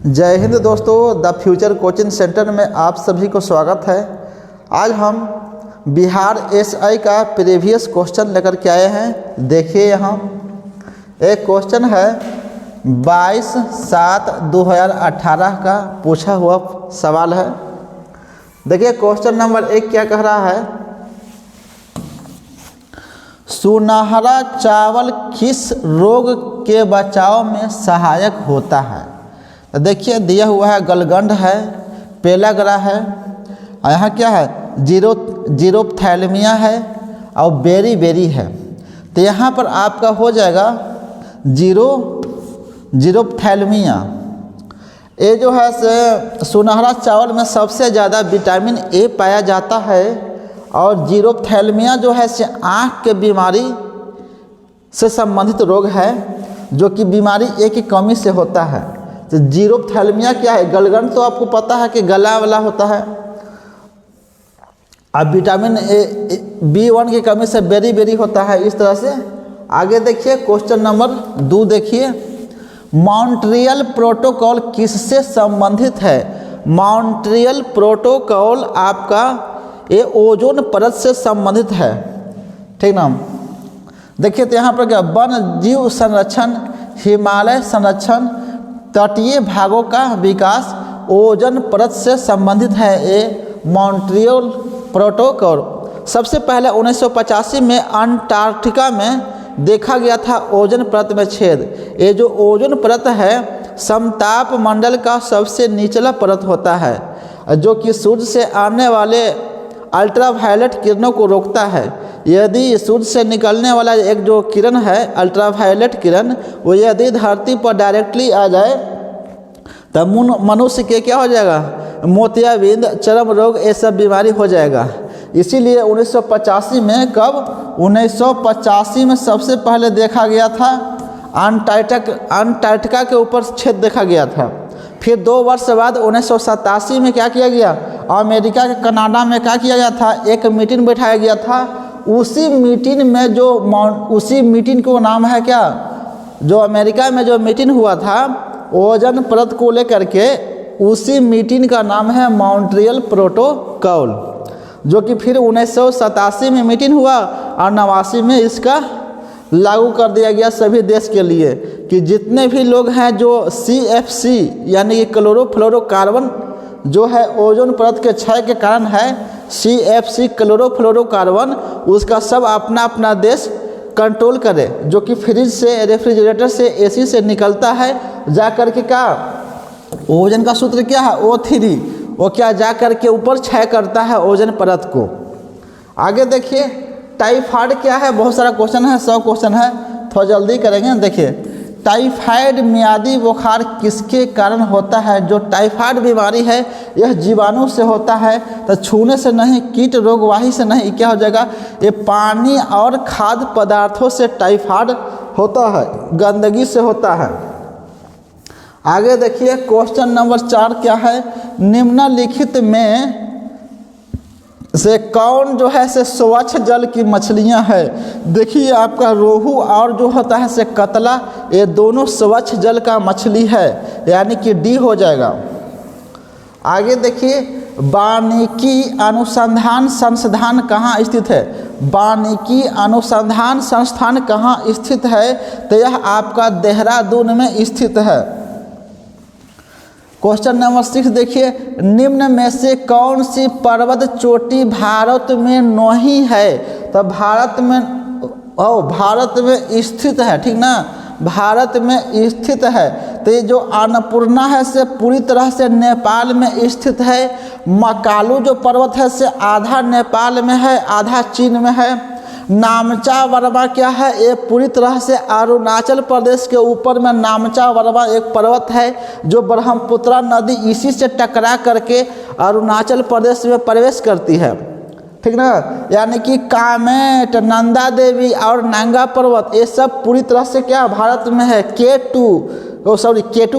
जय हिंद दोस्तों, the future coaching centre में आप सभी को स्वागत है। आज हम बिहार एसआई का प्रीवियस क्वेश्चन लेकर के आए हैं। देखिए यहाँ एक क्वेश्चन है 22/7/2018 का पूछा हुआ सवाल है। देखिए क्वेश्चन नंबर 1 क्या कह रहा है, सुनहरा चावल किस रोग के बचाव में सहायक होता है। तो देखिए दिया हुआ है गलगंड है, पेलाग्रा है, और यहाँ क्या है जीरोप्थैल्मिया है और बेरी है। तो यहाँ पर आपका हो जाएगा जीरोप्थैल्मिया। ये जो है से सुनहरा चावल में सबसे ज़्यादा विटामिन ए पाया जाता है, और जीरोप्थैल्मिया जो है से आँख के बीमारी से संबंधित रोग है, जो कि बीमारी ए की कमी से होता है। तो जीरोप्थैल्मिया क्या है, गलगंड तो आपको पता है कि गला वाला होता है, अब विटामिन ए B1 की कमी से बेरी होता है। इस तरह से आगे देखिए क्वेश्चन नंबर 2 देखिए, मॉन्ट्रियल प्रोटोकॉल किससे संबंधित है। मॉन्ट्रियल प्रोटोकॉल आपका ये ओजोन परत से संबंधित है, ठीक ना। देखिए तो यहाँ पर क्या वन जीव संरक्षण, हिमालय संरक्षण, तटीय भागों का विकास ओजोन परत से संबंधित है। ये मॉन्ट्रियल प्रोटोकॉल सबसे पहले 1985 में अंटार्कटिका में देखा गया था ओजोन परत में छेद। ये जो ओजोन परत है समताप मंडल का सबसे निचला परत होता है, जो कि सूर्य से आने वाले अल्ट्रावायलेट किरणों को रोकता है। यदि सूर्य से निकलने वाला एक जो किरण है अल्ट्रावायलेट किरण, वो यदि धरती पर डायरेक्टली आ जाए तब मनुष्य के क्या हो जाएगा, मोतियाबिंद, चर्म रोग, ये सब बीमारी हो जाएगा। इसीलिए 1985 में कब 1985 में सबसे पहले देखा गया था अंटार्कटिका के ऊपर छेद देखा गया था। फिर 2 वर्ष बाद 1987 में क्या किया गया, अमेरिका के कनाडा में क्या किया गया था, एक मीटिंग बैठाया गया था। उसी मीटिंग में उसी मीटिंग को नाम है क्या, जो अमेरिका में जो मीटिंग हुआ था ओजोन परत को लेकर के, उसी मीटिंग का नाम है मॉन्ट्रियल प्रोटोकॉल, जो कि फिर 1987 में मीटिंग हुआ और 89 में इसका लागू कर दिया गया सभी देश के लिए, कि जितने भी लोग हैं जो CFC यानी कि क्लोरोफ्लोरोकार्बन जो है ओजोन परत के क्षय के कारण है, CFC क्लोरोफ्लोरोकार्बन, उसका सब अपना अपना देश कंट्रोल करे, जो कि फ्रिज से, रेफ्रिजरेटर से, AC से निकलता है। जा कर के क्या ओजोन का सूत्र क्या है O3, वो क्या जा कर के ऊपर क्षय करता है ओजोन परत को। आगे देखिए टाइफाइड क्या है, बहुत सारा क्वेश्चन है, 100 क्वेश्चन है, थोड़ा जल्दी करेंगे। देखिए टाइफाइड मियादी बुखार किसके कारण होता है। जो टाइफाइड बीमारी है यह जीवाणु से होता है, तो छूने से नहीं, कीट रोगवाही से नहीं, क्या हो जाएगा, ये पानी और खाद्य पदार्थों से टाइफाइड होता है, गंदगी से होता है। आगे देखिए क्वेश्चन नंबर 4 क्या है, निम्नलिखित में से कौन जो है से स्वच्छ जल की मछलियां है। देखिए आपका रोहू और जो होता है से कतला, ये दोनों स्वच्छ जल का मछली है, यानी कि D हो जाएगा। आगे देखिए वानिकी अनुसंधान संस्थान कहाँ स्थित है। वानिकी अनुसंधान संस्थान कहाँ स्थित है, तो यह आपका देहरादून में स्थित है। क्वेश्चन नंबर 6 देखिए, निम्न में से कौन सी पर्वत चोटी भारत में नहीं है। तो भारत में स्थित है, ठीक ना, भारत में स्थित है। तो ये जो अन्नपूर्णा है से पूरी तरह से नेपाल में स्थित है। मकालू जो पर्वत है से आधा नेपाल में है, आधा चीन में है। नामचा वर्मा क्या है, ये पूरी तरह से अरुणाचल प्रदेश के ऊपर में नामचा वर्मा एक पर्वत है, जो ब्रह्मपुत्रा नदी इसी से टकरा करके अरुणाचल प्रदेश में प्रवेश करती है, ठीक ना। यानी कि कामेट, नंदा देवी और नांगा पर्वत, ये सब पूरी तरह से क्या भारत में है। केटू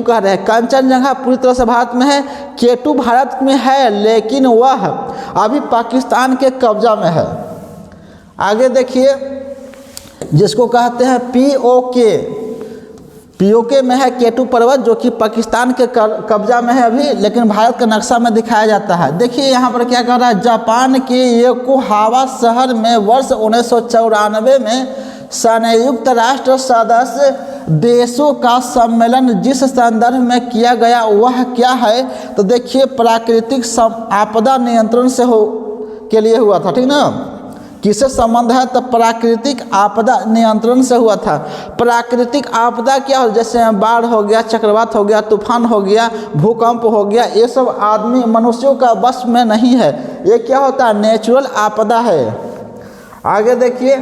कह रहे हैं, कंचनजंगा पूरी तरह से भारत में है। केटू भारत में है, लेकिन वह अभी पाकिस्तान के कब्जा में है। आगे देखिए जिसको कहते हैं POK, पीओके में है केटू पर्वत, जो कि पाकिस्तान के कब्जा में है अभी, लेकिन भारत का नक्शा में दिखाया जाता है। देखिए यहाँ पर क्या कर रहा है, जापान के योकोहामा शहर में वर्ष 1994 में संयुक्त राष्ट्र सदस्य देशों का सम्मेलन जिस संदर्भ में किया गया वह क्या है, तो देखिए प्राकृतिक आपदा नियंत्रण से के लिए हुआ था, ठीक ना। किससे संबंध है, तो प्राकृतिक आपदा नियंत्रण से हुआ था। प्राकृतिक आपदा क्या हो, जैसे बाढ़ हो गया, चक्रवात हो गया, तूफान हो गया, भूकंप हो गया, ये सब आदमी मनुष्यों का बस में नहीं है, ये क्या होता है, नेचुरल आपदा है। आगे देखिए,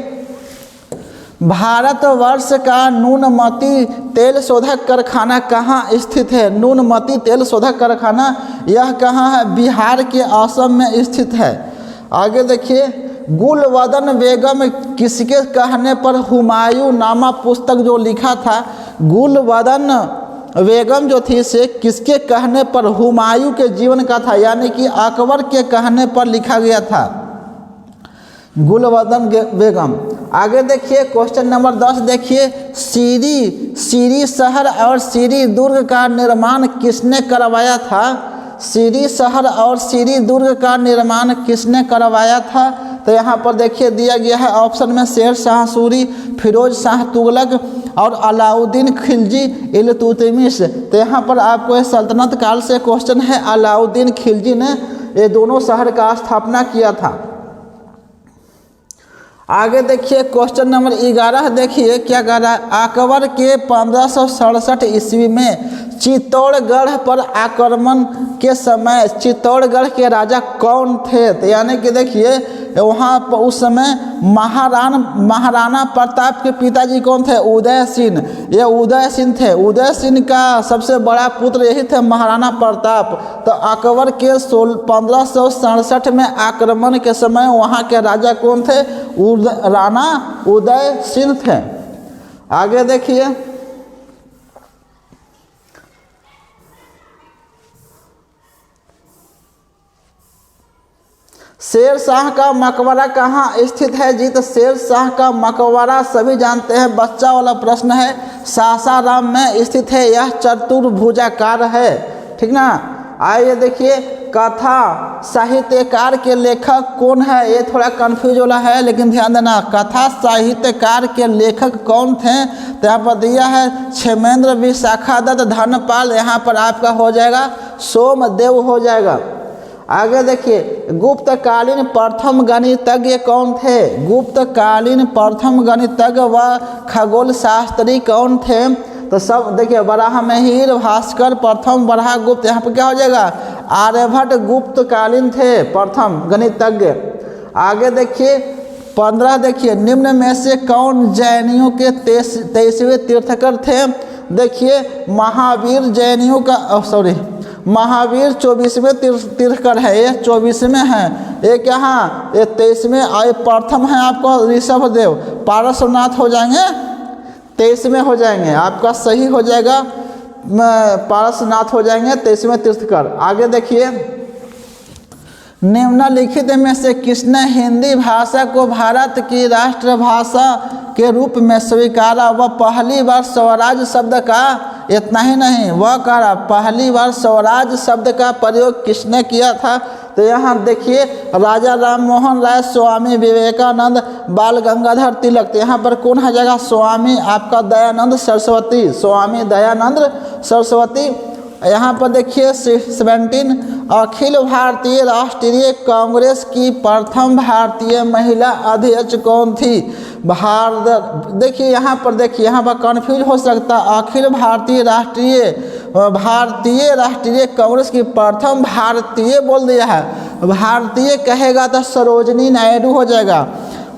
भारतवर्ष का न्यूनमती तेल शोधक कारखाना कहाँ स्थित है। न्यूनमती तेल शोधक कारखाना यह कहाँ है, बिहार के असम में स्थित है। आगे देखिए, गुलवदन बेगम किसके कहने पर हुमायूं नामा पुस्तक जो लिखा था, गुलवदन बेगम जो थी से किसके कहने पर, हुमायूं के जीवन का था, यानी कि अकबर के कहने पर लिखा गया था, गुलवदन बेगम। आगे देखिए क्वेश्चन नंबर 10 देखिए, सीरी शहर और सीरी दुर्ग का निर्माण किसने करवाया था। सीरी शहर और सीरी दुर्ग का निर्माण किसने करवाया था, तो यहाँ पर देखिए दिया गया है ऑप्शन में शेर शाह सूरी, फिरोज शाह तुगलक और अलाउद्दीन खिलजी इल्तुतमिश। तो यहाँ पर आपको सल्तनत काल से क्वेश्चन है, अलाउद्दीन खिलजी ने ये दोनों शहर का स्थापना किया था। आगे देखिए क्वेश्चन नंबर 11 देखिए क्या कह रहा है, अकबर के 1567 ईस्वी में चित्तौड़गढ़ पर आक्रमण के समय चित्तौड़गढ़ के राजा कौन थे, तो यानी कि देखिए वहाँ पर उस समय महाराणा प्रताप के पिताजी कौन थे, उदय सिंह। ये उदय सिंह थे, उदय सिंह का सबसे बड़ा पुत्र यही थे महाराणा प्रताप। तो अकबर के 1567 में आक्रमण के समय वहाँ के राजा कौन थे, राणा उदय सिंह थे। आगे देखिए, शेर शाह का मकबरा कहाँ स्थित है जी, तो शेर शाह का मकबरा सभी जानते हैं, बच्चा वाला प्रश्न है, सासाराम में स्थित है, यह चतुर्भुजाकार है, ठीक ना। आइए देखिए, कथा साहित्यकार के लेखक कौन है, ये थोड़ा कंफ्यूज वाला है, लेकिन ध्यान देना, कथा साहित्यकार के लेखक कौन थे, तो यहाँ पर दिया है क्षेमेंद्र विशाखादत्त धनपाल, यहाँ पर आपका हो जाएगा सोमदेव हो जाएगा। आगे देखिए, गुप्तकालीन प्रथम गणितज्ञ कौन थे, गुप्तकालीन प्रथम गणितज्ञ व खगोल शास्त्री कौन थे, तो सब देखिए बराहमिहिर, भास्कर, प्रथम बराहगुप्त, यहाँ पर क्या हो जाएगा, आर्यभट्ट गुप्तकालीन थे प्रथम गणितज्ञ। आगे देखिए 15 देखिए, निम्न में से कौन जैनियों के 23वें तीर्थकर थे, देखिए महावीर जैनियों का महावीर 24वें तीर्थकर है, ये 24वें हैं, एक यहाँ ये 23वें आए, प्रथम है आपको ऋषभदेव, पारसनाथ हो जाएंगे 23वें हो जाएंगे, आपका सही हो जाएगा, पारसनाथ हो जाएंगे 23वें तीर्थकर। आगे देखिए, निम्नलिखित में से किसने हिंदी भाषा को भारत की राष्ट्रभाषा के रूप में स्वीकारा व पहली बार स्वराज शब्द का, इतना ही नहीं वह कहा पहली बार स्वराज शब्द का प्रयोग किसने किया था, तो यहाँ देखिए राजा राम मोहन राय, स्वामी विवेकानंद, बाल गंगाधर तिलक। तो यहाँ पर कौन आ जाएगा, स्वामी आपका दयानंद सरस्वती, स्वामी दयानंद सरस्वती। यहाँ पर देखिए 17 अखिल भारतीय राष्ट्रीय कांग्रेस की प्रथम भारतीय महिला अध्यक्ष कौन थी, देखिए यहाँ पर कंफ्यूज हो सकता, अखिल भारतीय राष्ट्रीय कांग्रेस की प्रथम भारतीय बोल दिया है, भारतीय कहेगा तो सरोजनी नायडू हो जाएगा,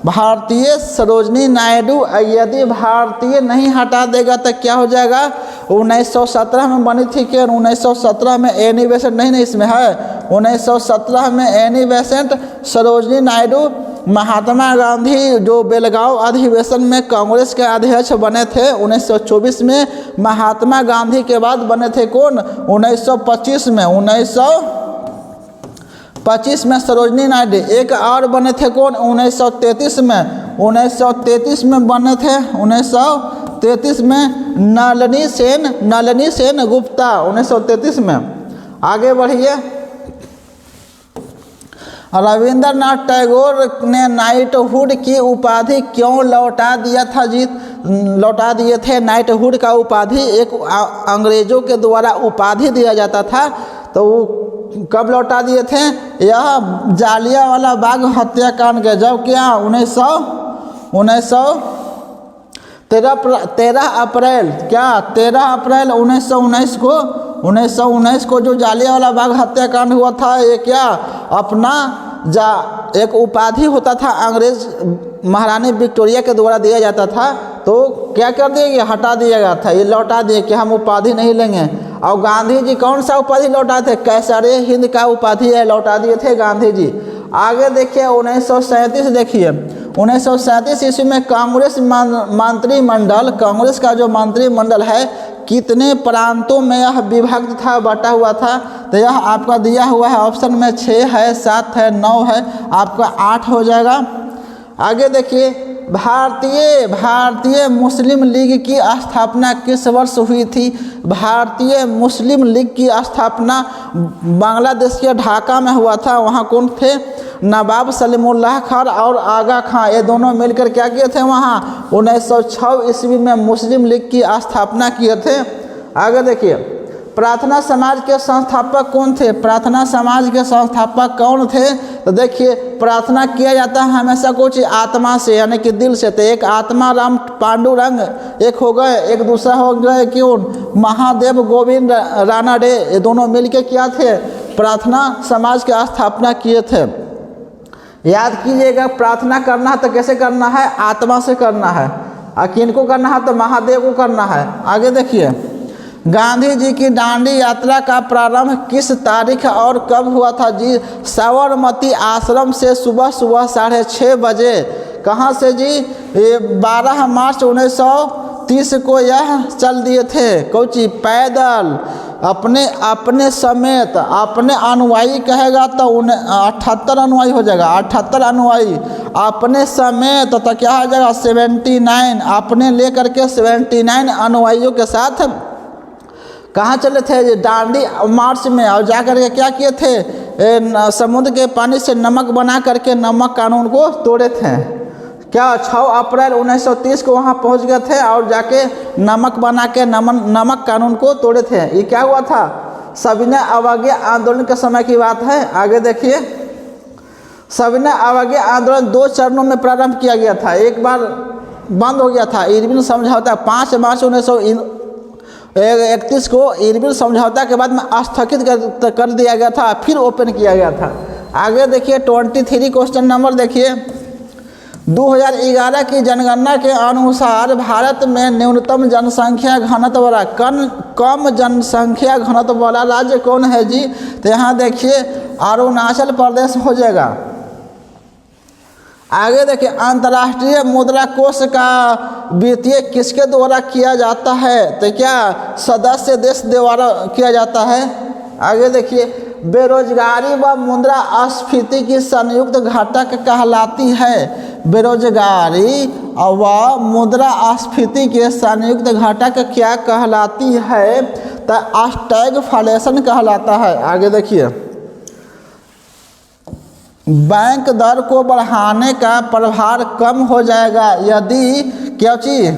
भारतीय सरोजनी नायडू। यदि भारतीय नहीं हटा देगा तो क्या हो जाएगा, 1917 में बनी थी क्या, 1917 में एनी बेसेंट नहीं इसमें है, 1917 में एनी बेसेंट, सरोजनी नायडू, महात्मा गांधी जो बेलगांव अधिवेशन में कांग्रेस के अध्यक्ष बने थे 1924 में, महात्मा गांधी के बाद बने थे कौन, 1925 में, 1925 में सरोजनी नायडू। एक और बने थे कौन, 1933 में, 1933 में बने थे, 1933 1933 में नलिनी सेन गुप्ता 1933 में। आगे बढ़िए। रविंद्रनाथ टैगोर ने नाइटहुड की उपाधि क्यों लौटा दिया था जी? लौटा दिए थे। नाइटहुड का उपाधि एक अंग्रेजों के द्वारा उपाधि दिया जाता था, तो वो कब लौटा दिए थे? यह जालियांवाला बाग हत्याकांड के जब क्या 13 अप्रैल 1919 को जो जालियांवाला बाग हत्याकांड हुआ था, ये क्या अपना एक उपाधि होता था अंग्रेज महारानी विक्टोरिया के द्वारा दिया जाता था, तो क्या कर दिया गया? हटा दिया गया था। ये लौटा दिए कि हम उपाधि नहीं लेंगे। और गांधी जी कौन सा उपाधि लौटा थे? कैसरे हिंद का उपाधि है लौटा दिए थे गांधी जी। आगे देखिए 1937 देखिए 1937 ईस्वी में कांग्रेस मंत्रिमंडल, कांग्रेस का जो मंत्रिमंडल है कितने प्रांतों में यह विभक्त था, बटा हुआ था? तो यह आपका दिया हुआ है ऑप्शन में 6 है, 7 है, 9 है, आपका 8 हो जाएगा। आगे देखिए भारतीय मुस्लिम लीग की स्थापना किस वर्ष हुई थी? भारतीय मुस्लिम लीग की स्थापना बांग्लादेश के ढाका में हुआ था। वहाँ कौन थे? नवाब सलीमुल्लाह खान और आगा खां, ये दोनों मिलकर क्या किए थे? वहाँ 1906 ईस्वी में मुस्लिम लीग की स्थापना किए थे। आगे देखिए प्रार्थना समाज के संस्थापक कौन थे? प्रार्थना समाज के संस्थापक कौन थे? तो देखिए प्रार्थना किया जाता है हमेशा कुछ आत्मा से, यानी कि दिल से। तो एक आत्मा राम पांडुरंग एक हो गए, एक दूसरा हो गए क्यों? महादेव गोविंद रानडे, ये दोनों मिलके क्या थे? प्रार्थना समाज की स्थापना किए थे। याद कीजिएगा, प्रार्थना करना है तो कैसे करना है? आत्मा से करना है। और किनको करना है? तो महादेव को करना है। आगे देखिए गांधी जी की दांडी यात्रा का प्रारंभ किस तारीख और कब हुआ था जी? साबरमती आश्रम से सुबह 6:30 बजे। कहाँ से जी? 12 मार्च 1930 को यह चल दिए थे। कोची पैदल अपने समेत, अपने अनुयायी कहेगा तो 78 अनुयायी हो जाएगा, 78 अनुयायी अपने समेत, तो क्या हो जाएगा? 79, अपने लेकर के 79 अनुयायियों के साथ कहाँ चले थे? दांडी मार्च में। और जाकर के क्या किए थे? समुद्र के पानी से नमक बना करके नमक कानून को तोड़े थे। क्या 6 अप्रैल 1930 को वहाँ पहुँच गए थे और जाके नमक बना के नमक कानून को तोड़े थे। ये क्या हुआ था? सविनय अवज्ञा आंदोलन के समय की बात है। आगे देखिए सविनय अवज्ञा आंदोलन 2 चरणों में प्रारंभ किया गया था। एक बार बंद हो गया था इरविन समझौता 5 मार्च 1931 को इरविन समझौता के बाद में स्थगित कर दिया गया था, फिर ओपन किया गया था। आगे देखिए 23 क्वेश्चन नंबर देखिए 2011 की जनगणना के अनुसार भारत में न्यूनतम जनसंख्या घनत्व वाला कम जनसंख्या घनत्व वाला राज्य कौन है जी? तो यहाँ देखिए अरुणाचल प्रदेश हो जाएगा। आगे देखिए अंतर्राष्ट्रीय मुद्रा कोष का वित्तीय किसके द्वारा किया जाता है? तो क्या सदस्य देश द्वारा किया जाता है। आगे देखिए बेरोजगारी व मुद्रास्फीति की संयुक्त घटक कहलाती है। बेरोजगारी व मुद्रास्फीति के संयुक्त घटक क्या कहलाती है? तो स्टैगफ्लेशन कहलाता है। आगे देखिए बैंक दर को बढ़ाने का प्रभाव कम हो जाएगा यदि क्या चीज़?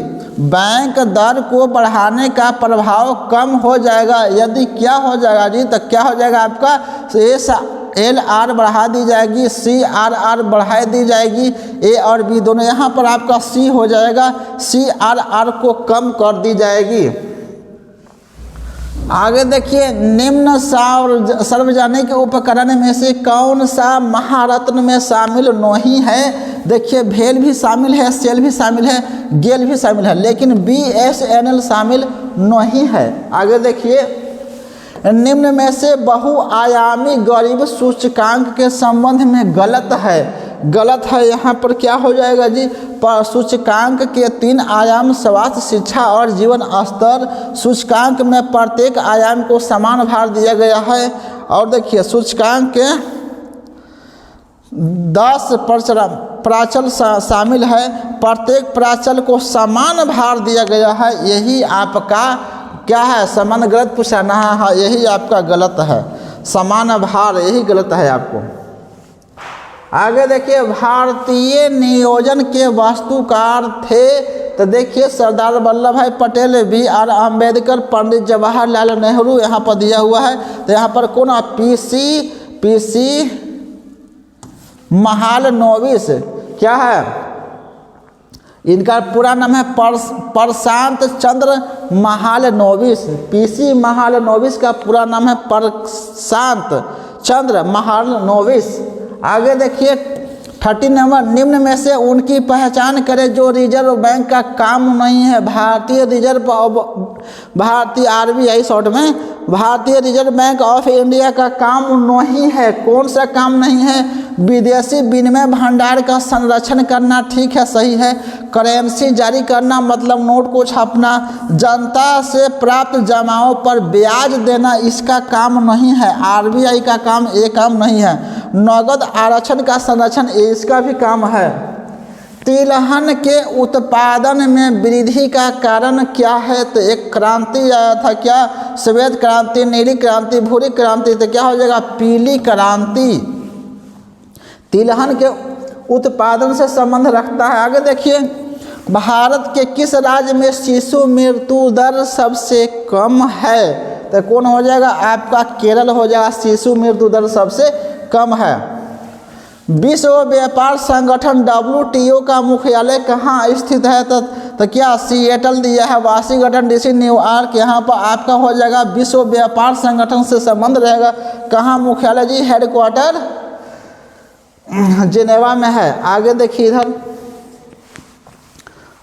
बैंक दर को बढ़ाने का प्रभाव कम हो जाएगा यदि क्या हो जाएगा जी? तो क्या हो जाएगा आपका? SLR बढ़ा दी जाएगी, CRR बढ़ा दी जाएगी। A और B दोनों, यहाँ पर आपका C हो जाएगा, CRR को कम कर दी जाएगी। आगे देखिए निम्न सार्वजनिक उपकरण में से कौन सा महारत्न में शामिल नहीं है? देखिए भेल भी शामिल है, सेल भी शामिल है, गेल भी शामिल है, लेकिन BSNL शामिल नहीं है। आगे देखिए निम्न में से बहुआयामी गरीब सूचकांक के संबंध में गलत है। गलत है यहाँ पर क्या हो जाएगा जी? पर सूचकांक के 3 आयाम स्वास्थ्य, शिक्षा और जीवन स्तर। सूचकांक में प्रत्येक आयाम को समान भार दिया गया है। और देखिए सूचकांक के 10 प्राचल शामिल है। प्रत्येक प्राचल को समान भार दिया गया है, यही आपका क्या है, समान गलत पूछना है। हाँ, यही आपका गलत है, समान भार यही गलत है आपको। आगे देखिए, भारतीय नियोजन के वास्तुकार थे, तो देखिए सरदार वल्लभ भाई पटेल, B.R. अम्बेडकर, पंडित जवाहरलाल नेहरू यहाँ पर दिया हुआ है। तो यहाँ पर कौन, पीसी महालनोबिस, क्या है इनका पूरा नाम है, प्रशांत चंद्र महालनोबिस। पीसी महालनोबिस का पूरा नाम है प्रशांत चंद्र महालनोबिस। आगे देखिए 30 नंबर, निम्न में से उनकी पहचान करें जो रिजर्व बैंक का काम नहीं है। भारतीय RBI शॉर्ट में, भारतीय रिजर्व बैंक ऑफ इंडिया का काम नहीं है। कौन सा काम नहीं है? विदेशी विनिमय भंडार का संरक्षण करना, ठीक है, सही है। करेंसी जारी करना मतलब नोट को छापना, जनता से प्राप्त जमाओं पर ब्याज देना, इसका काम नहीं है। RBI का काम ये काम नहीं है। नगद आरक्षण का संरक्षण इसका भी काम है। तिलहन के उत्पादन में वृद्धि का कारण क्या है? तो एक क्रांति आया था, क्या? श्वेत क्रांति, नीली क्रांति, भूरी क्रांति। तो क्या हो जाएगा? पीली क्रांति। तिलहन के उत्पादन से संबंध रखता है। आगे देखिए, भारत के किस राज्य में शिशु मृत्यु दर सबसे कम है? तो कौन हो जाएगा? आपका केरल हो जाएगा, शिशु मृत्यु दर सबसे कम है। विश्व व्यापार संगठन WTO का मुख्यालय कहाँ स्थित है? तो क्या सिएटल दिया है, वाशिंगटन DC, न्यूयॉर्क। यहाँ पर आपका हो जाएगा विश्व व्यापार संगठन से संबंध रहेगा। कहाँ मुख्यालय जी? हेडक्वार्टर जिनेवा में है। आगे देखिए, इधर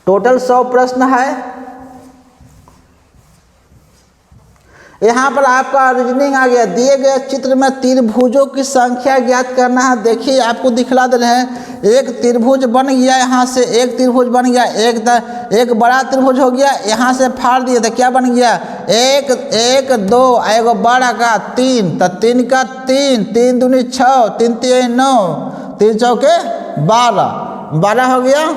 टोटल 100 प्रश्न है। यहाँ पर आपका रीजनिंग आ गया। दिए गए चित्र में त्रिभुजों की संख्या ज्ञात करना है। देखिए आपको दिखला दे रहे हैं, एक त्रिभुज बन गया, यहाँ से एक त्रिभुज बन गया, एक बड़ा त्रिभुज हो गया, यहाँ से फाड़ दिए तो क्या बन गया? एक 2, एक बड़ा का 3, तो 3 का 3, 3 दूनी 6, 3 3 9, 3 चौके 12 हो गया।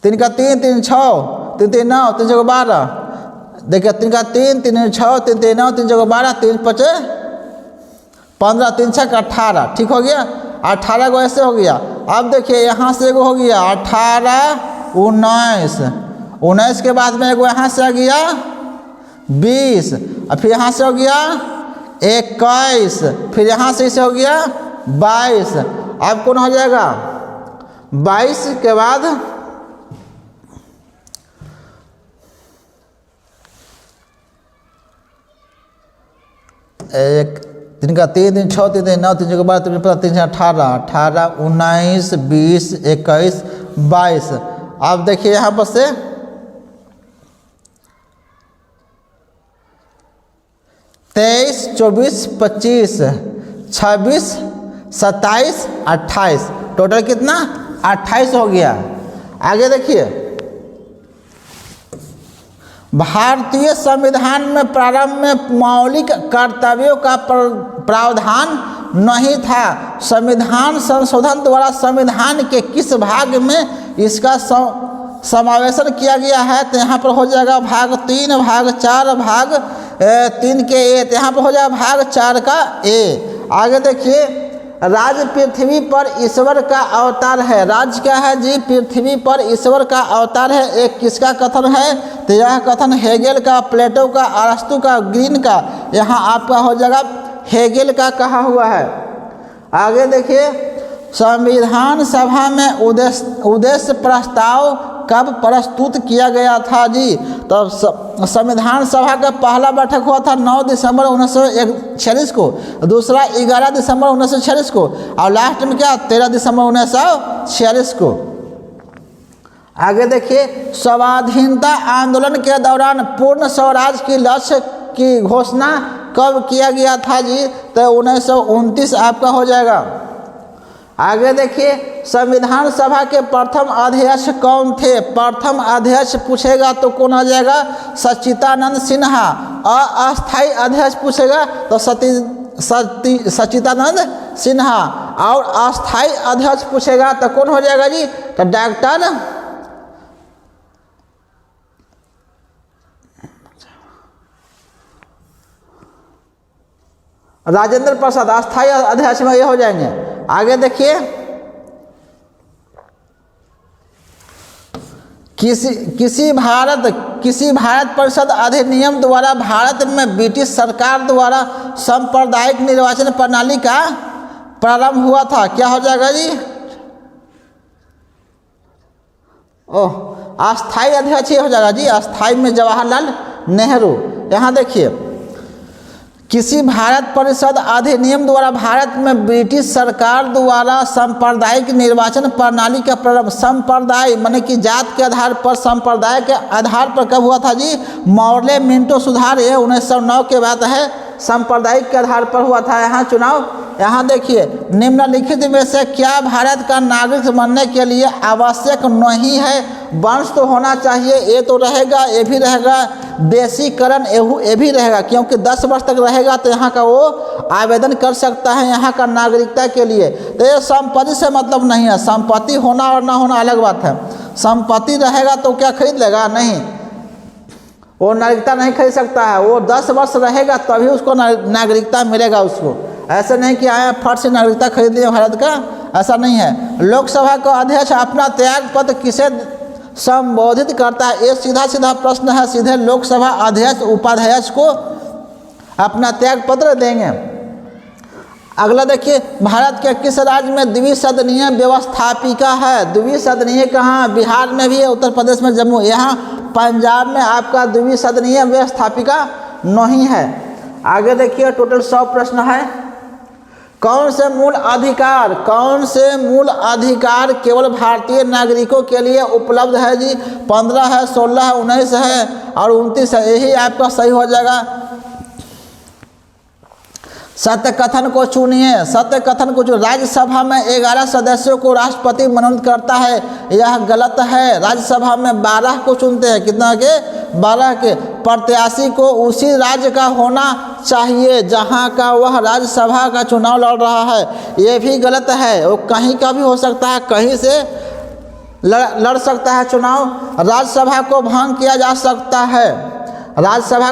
3 का 3, 3 6, 3 3 9, 3 चौके 12। देखिए 3 का 3, 3 6, 3 3 9, 3 चौके 12, 3 5 15, 3 6 18। ठीक हो गया। 18 को ऐसे हो गया। अब देखिए यहाँ से एगो हो गया 18 19, 19 के बाद में एगो यहाँ से आ गया 20, और फिर यहाँ से हो गया 21, फिर यहाँ से इसे हो गया 22। अब कौन हो जाएगा? 22 के बाद 3 का 3, 3 6, 3 3 9, 3 चौके 12, 3 5 3 18, 18 19 20 21 22। अब देखिए यहाँ पर से 23 24 25 26 27 28, टोटल कितना? 28 हो गया। आगे देखिए, भारतीय संविधान में प्रारंभ में मौलिक कर्तव्यों का प्रावधान नहीं था। संविधान संशोधन द्वारा संविधान के किस भाग में इसका समावेशन किया गया है? तो यहाँ पर हो जाएगा भाग 3, भाग 4, भाग 3 के ए। तो यहाँ पर हो जाएगा भाग 4 का ए। आगे देखिए, राज्य पृथ्वी पर ईश्वर का अवतार है। राज्य क्या है जी? पृथ्वी पर ईश्वर का अवतार है। एक किसका कथन है? तो यह कथन हेगेल का, प्लेटो का, अरस्तु का, ग्रीन का। यहाँ आपका हो जाएगा हेगेल का कहा हुआ है। आगे देखिए, संविधान सभा में उद्देश्य प्रस्ताव कब प्रस्तुत किया गया था जी? तो संविधान सभा का पहला बैठक हुआ था 9 दिसंबर 1946 को, दूसरा 11 दिसंबर 1946 को, और लास्ट में क्या 13 दिसंबर 1946 को। आगे देखिए, स्वाधीनता आंदोलन के दौरान पूर्ण स्वराज की लक्ष्य की घोषणा कब किया गया था जी? तो 1929 आपका हो जाएगा। आगे देखिए, संविधान सभा के प्रथम अध्यक्ष कौन थे? प्रथम अध्यक्ष पूछेगा तो कौन आ जाएगा? सच्चिदानंद सिन्हा। अस्थायी अध्यक्ष पूछेगा तो सच्चिदानंद सिन्हा। और अस्थाई अध्यक्ष पूछेगा तो कौन हो जाएगा जी? तो डॉक्टर राजेंद्र प्रसाद अस्थाई अध्यक्ष में ये हो जाएंगे। आगे देखिए, किसी भारत परिषद अधिनियम द्वारा भारत में ब्रिटिश सरकार द्वारा सांप्रदायिक निर्वाचन प्रणाली का प्रारंभ हुआ था। क्या हो जाएगा जी? ओह, अस्थाई अध्यक्ष हो जाएगा जी। अस्थाई में जवाहरलाल नेहरू। यहाँ देखिए, किसी भारत परिषद अधिनियम द्वारा भारत में ब्रिटिश सरकार द्वारा सांप्रदायिक निर्वाचन प्रणाली का प्रारंभ। संप्रदाय माने कि जात के आधार पर, संप्रदाय के आधार पर कब हुआ था जी? मॉर्ले मिंटो सुधार, ये 1909 के बाद है। सांप्रदायिक के आधार पर हुआ था यहाँ चुनाव। यहाँ देखिए, निम्नलिखित में से क्या भारत का नागरिक बनने के लिए आवश्यक नहीं है? वंश तो होना चाहिए, ये तो रहेगा, ये भी रहेगा। देशीकरण ये भी रहेगा, क्योंकि 10 वर्ष तक रहेगा तो यहाँ का वो आवेदन कर सकता है यहाँ का नागरिकता के लिए। तो ये संपत्ति से मतलब नहीं है। संपत्ति होना और ना होना अलग बात है। संपत्ति रहेगा तो क्या खरीद लेगा? नहीं, वो नागरिकता नहीं खरीद सकता है। वो 10 वर्ष रहेगा तभी उसको नागरिकता मिलेगा उसको। ऐसे नहीं कि आया फट से नागरिकता खरीद लिया भारत का, ऐसा नहीं है। लोकसभा का अध्यक्ष अपना त्याग पत्र किसे संबोधित करता है? ये सीधा प्रश्न है। सीधे लोकसभा अध्यक्ष उपाध्यक्ष को अपना त्याग पत्र देंगे। अगला देखिए, भारत के किस राज्य में द्विसदनीय व्यवस्थापिका है? द्विसदनीय कहाँ? बिहार में भी है, उत्तर प्रदेश में जम्मू। यहाँ पंजाब में आपका द्विसदनीय व्यवस्थापिका नहीं है। आगे देखिए, टोटल 100 प्रश्न है। कौन से मूल अधिकार केवल भारतीय नागरिकों के लिए उपलब्ध है जी? 15 है, 16 है, 19 है और 29 है। यही आपका सही हो जाएगा। सत्य कथन को चुनिए। सत्य कथन को चुनिए। राज्यसभा में 11 सदस्यों को राष्ट्रपति मनोनीत करता है, यह गलत है। राज्यसभा में 12 को चुनते हैं। कितना के? 12 के। प्रत्याशी को उसी राज्य का होना चाहिए जहां का वह राज्यसभा का चुनाव लड़ रहा है, ये भी गलत है। वो कहीं का भी हो सकता है, कहीं से लड़ सकता है चुनाव। राज्यसभा को भंग किया जा सकता है। राज्यसभा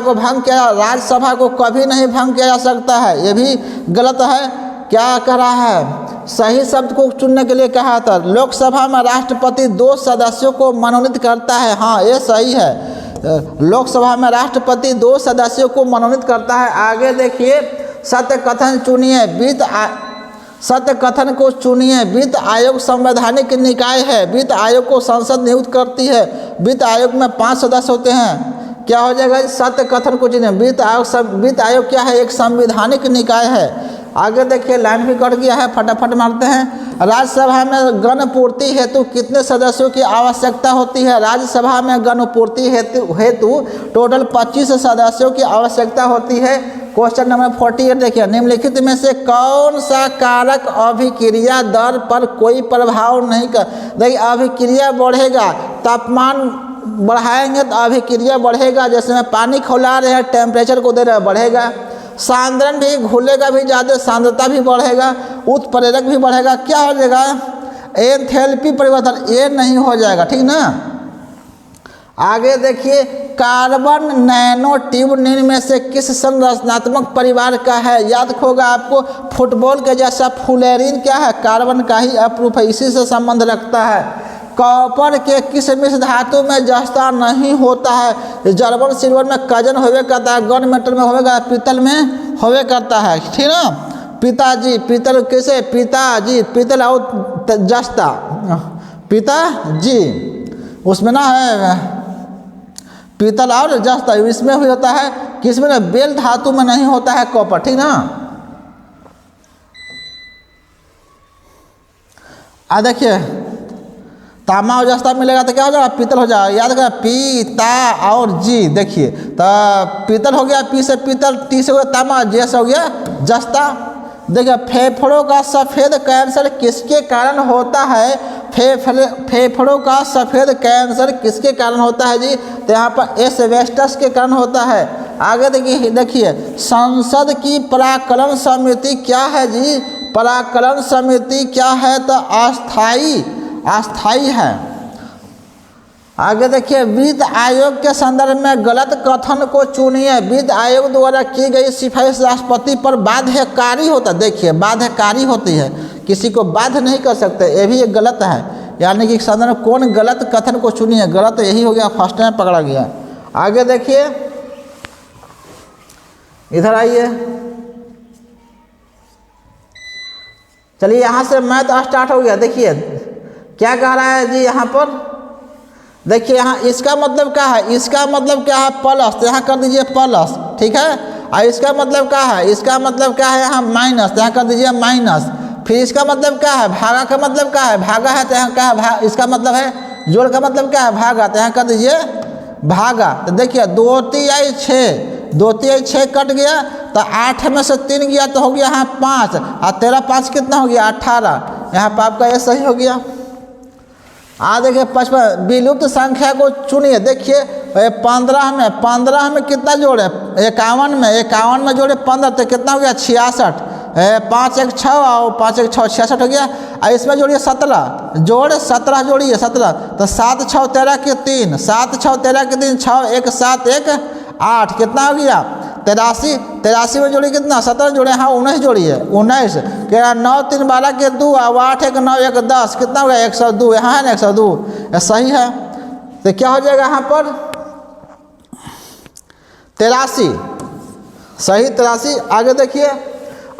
को कभी नहीं भंग किया जा सकता है, ये भी गलत है। क्या कह रहा है? सही शब्द को चुनने के लिए कहा था। लोकसभा में राष्ट्रपति 2 सदस्यों को मनोनीत करता है। हाँ, ये सही है। लोकसभा में राष्ट्रपति 2 सदस्यों को मनोनीत करता है। आगे देखिए, सत्य कथन चुनिए। सत्य कथन को चुनिए। वित्त आयोग संवैधानिक निकाय है। वित्त आयोग को संसद नियुक्त करती है। वित्त आयोग में 5 सदस्य होते हैं। क्या हो जाएगा? सत्य कथन को चुनिए। वित्त आयोग क्या है? एक संवैधानिक निकाय है। आगे देखिए, लाइन भी कट गया है, फटाफट मारते हैं। राज्यसभा में गणपूर्ति हेतु कितने सदस्यों की आवश्यकता होती है? राज्यसभा में गणपूर्ति हेतु टोटल 25 सदस्यों की आवश्यकता होती है। क्वेश्चन नंबर 48 देखिए, निम्नलिखित में से कौन सा कारक अभिक्रिया दर पर कोई प्रभाव नहीं कर? देखिए, अभिक्रिया बढ़ेगा, तापमान बढ़ाएंगे तो अभिक्रिया बढ़ेगा। जैसे में पानी खौला रहे हैं, टेम्परेचर को दे रहे हैं, बढ़ेगा। सांद्रण भी घुलेगा भी ज़्यादा, सांद्रता भी बढ़ेगा, उत्प्रेरक भी बढ़ेगा। क्या हो जाएगा? एंथैल्पी परिवर्तन, ये नहीं हो जाएगा, ठीक ना। आगे देखिए, कार्बन नैनो ट्यूब निम्न में से किस संरचनात्मक परिवार का है? याद होगा आपको, फुटबॉल के जैसा फुलेरिन क्या है? कार्बन का ही अप्रूफ है, इसी से संबंध रखता है। कॉपर के किस मिश्र धातु में जस्ता नहीं होता है? जर्मन सिल्वर में कजन होवे करता है, गन मेटल में होवेगा, पीतल में होवे करता है, ठीक ना। पिताजी, पीतल कैसे? पिताजी, पीतल और जस्ता, पिताजी उसमें ना है पीतल और जस्ता, इसमें भी होता है। किसमें ना? बेल धातु में नहीं होता है कॉपर, ठीक ना। देखिए, तामा और जस्ता मिलेगा तो क्या हो जाएगा? पीतल हो जाएगा। याद करें, पीता और जी। देखिए, तो पीतल हो गया, पी से पीतल, टी से हो गया तामा, जे से हो गया जस्ता। देखिए, फेफड़ों का सफ़ेद कैंसर किसके कारण होता है? फेफड़ों का सफ़ेद कैंसर किसके कारण होता है जी? तो यहाँ पर एस्बेस्टस के कारण होता है। आगे देखिए संसद की पराक्रम समिति क्या है जी? पराक्रम समिति क्या है? तो अस्थाई है। आगे देखिए वित्त आयोग के संदर्भ में गलत कथन को चुनिए। वित्त आयोग द्वारा की गई सिफारिश राष्ट्रपति पर बाध्यकारी होता है। देखिए बाध्यकारी होती है, किसी को बाध्य नहीं कर सकते, ये भी एक गलत है। यानी कि संदर्भ कौन गलत कथन को चुनिए, गलत यही हो गया, फर्स्ट टाइम पकड़ा गया। आगे देखिए इधर आइए, चलिए यहाँ से मैथ स्टार्ट हो गया। देखिए क्या कह रहा है जी यहाँ पर, देखिए यहाँ इसका मतलब क्या है? इसका मतलब क्या है? प्लस, तो यहाँ कर दीजिए प्लस, ठीक है। और इसका मतलब क्या है? इसका मतलब क्या है? यहाँ माइनस, तो यहाँ कर दीजिए माइनस। फिर इसका मतलब क्या है? भागा का मतलब क्या है? भागा है, तो यहाँ क्या है? इसका मतलब है जोड़ का मतलब क्या है? भागा, तो यहाँ कर दीजिए भागा। तो देखिए 2 3 6, 2 3 6 कट गया, तो 8 में से 3 गया तो हो गया यहाँ 5, और 13 5 कितना हो गया? 18। यहाँ पर आपका ये सही हो गया। देखिए 55 विलुप्त संख्या को चुनिए। देखिए 15 में कितना जोड़े? 51 में जोड़े 15, तो कितना हो गया? 66। 5 1 6 और 5 1 6 66 हो गया। और इसमें जोड़िए 17, जोड़ 17 जोड़िए 17, तो 7 6 13 के 3, 7 6 13 के 3, 6 1 7 1 8, कितना हो गया? 83। 83 में जोड़िए कितना? 17 जोड़े, हाँ 19 जोड़िए 19, क्या 9 3 12 के 2, और 8 1 9 1 10, कितना हो गया? 102। यहाँ है ना 102, सही है। तो क्या हो जाएगा यहाँ पर? 83, सही 83। आगे देखिए